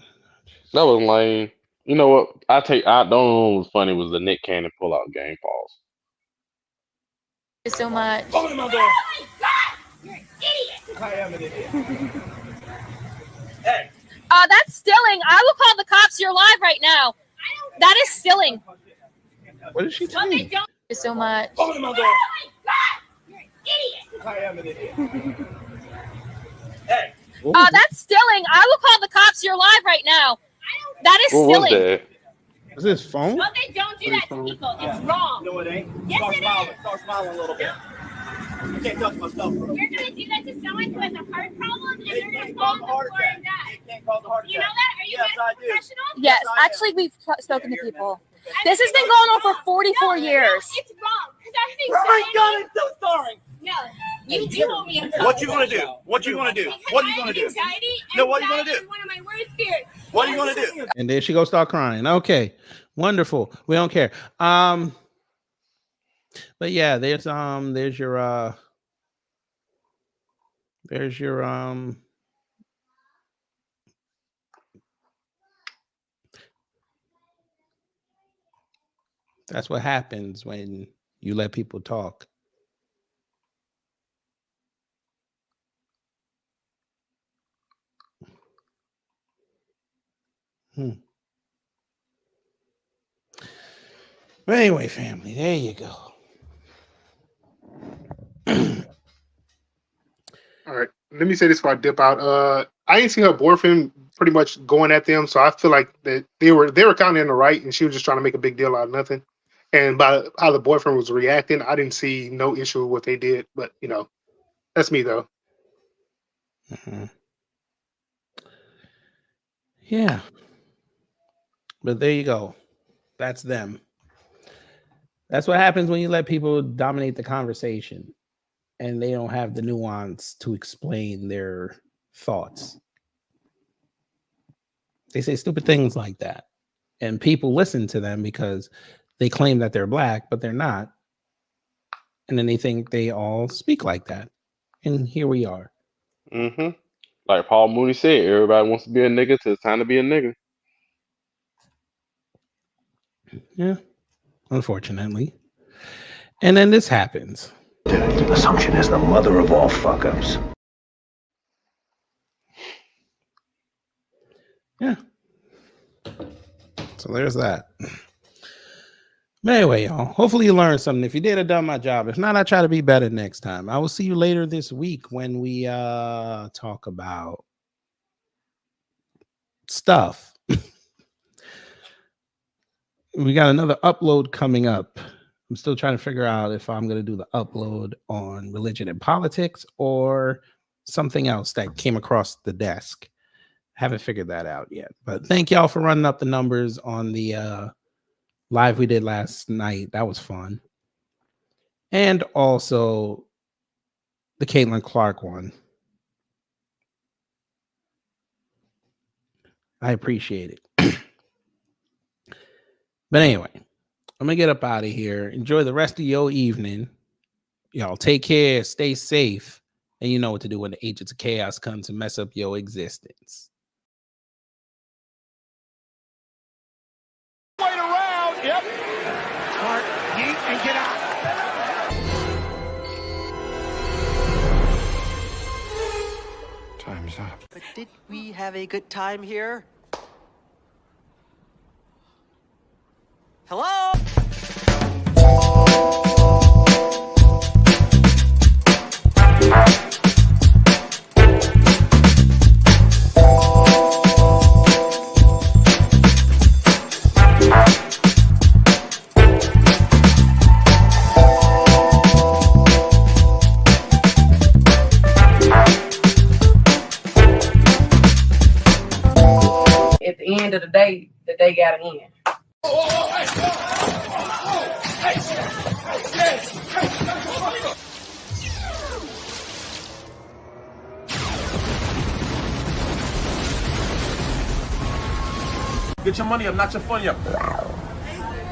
That was lame. You know what? I don't know what was funny was the Nick Cannon pull out game pause. So much. Open my door. You're an idiot. I am an idiot. Hey. That's stealing. I will call the cops. You're live right now. That is stealing. What did she tell you? So much. Open my door. You're an idiot. I am an idiot. Hey. That's stealing. I will call the cops. You're live right now. That is What was stealing. that? Is this phone? No, they don't do that to people. It's wrong. No, it ain't. Yes, Start it smiling. is. Start smiling a little bit. You can't touch my stuff, bro. You're gonna do that to someone who has a heart problem, and they're gonna can't fall cause on a the heart floor attack. and die. It can't cause a heart You know attack. that? Are you Yes, medical I do. professional? Yes, Yes, I actually, we've spoken to you're people. And This has been going on for 44 years. No, it's wrong. Because everything's Oh my God, I'm so sorry. No, you do owe me a What you gonna do? What you gonna do? What are you gonna do? Anxiety, No, what are you gonna anxiety do? is one of my worst fears. What are you gonna do? And there she goes, start crying. Okay, wonderful. We don't care. But yeah, there's your that's what happens when you let people talk. But anyway, family, there you go. All right, let me say this before I dip out. I didn't see her boyfriend pretty much going at them, so I feel like that they were kind of in the right, and she was just trying to make a big deal out of nothing. And by how the boyfriend was reacting, I didn't see no issue with what they did. But you know, that's me though. Mm-hmm. Yeah, but there you go. That's them. That's what happens when you let people dominate the conversation and they don't have the nuance to explain their thoughts. They say stupid things like that, and people listen to them because they claim that they're black, but they're not. And then they think they all speak like that. And here we are. Mm-hmm. Like Paul Mooney said, everybody wants to be a nigga till it's time to be a nigga. Yeah, unfortunately. And then this happens. Assumption is the mother of all fuck-ups. Yeah. So there's that. But anyway, y'all, hopefully you learned something. If you did, I done my job. If not, I try to be better next time. I will see you later this week when we talk about stuff. We got another upload coming up. I'm still trying to figure out if I'm going to do the upload on religion and politics or something else that came across the desk. Haven't figured that out yet. But thank y'all for running up the numbers on the live we did last night. That was fun. And also the Caitlin Clark one. I appreciate it. But anyway, I'm gonna get up out of here. Enjoy the rest of your evening. Y'all take care, stay safe, and you know what to do when the agents of chaos come to mess up your existence. Wait around. Yep. Smart. Yeet and get out. Time's up. But did we have a good time here? Hello? At the end of the day got to end. Get your money up, not your funny up.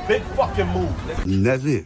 Big fucking move. That's it.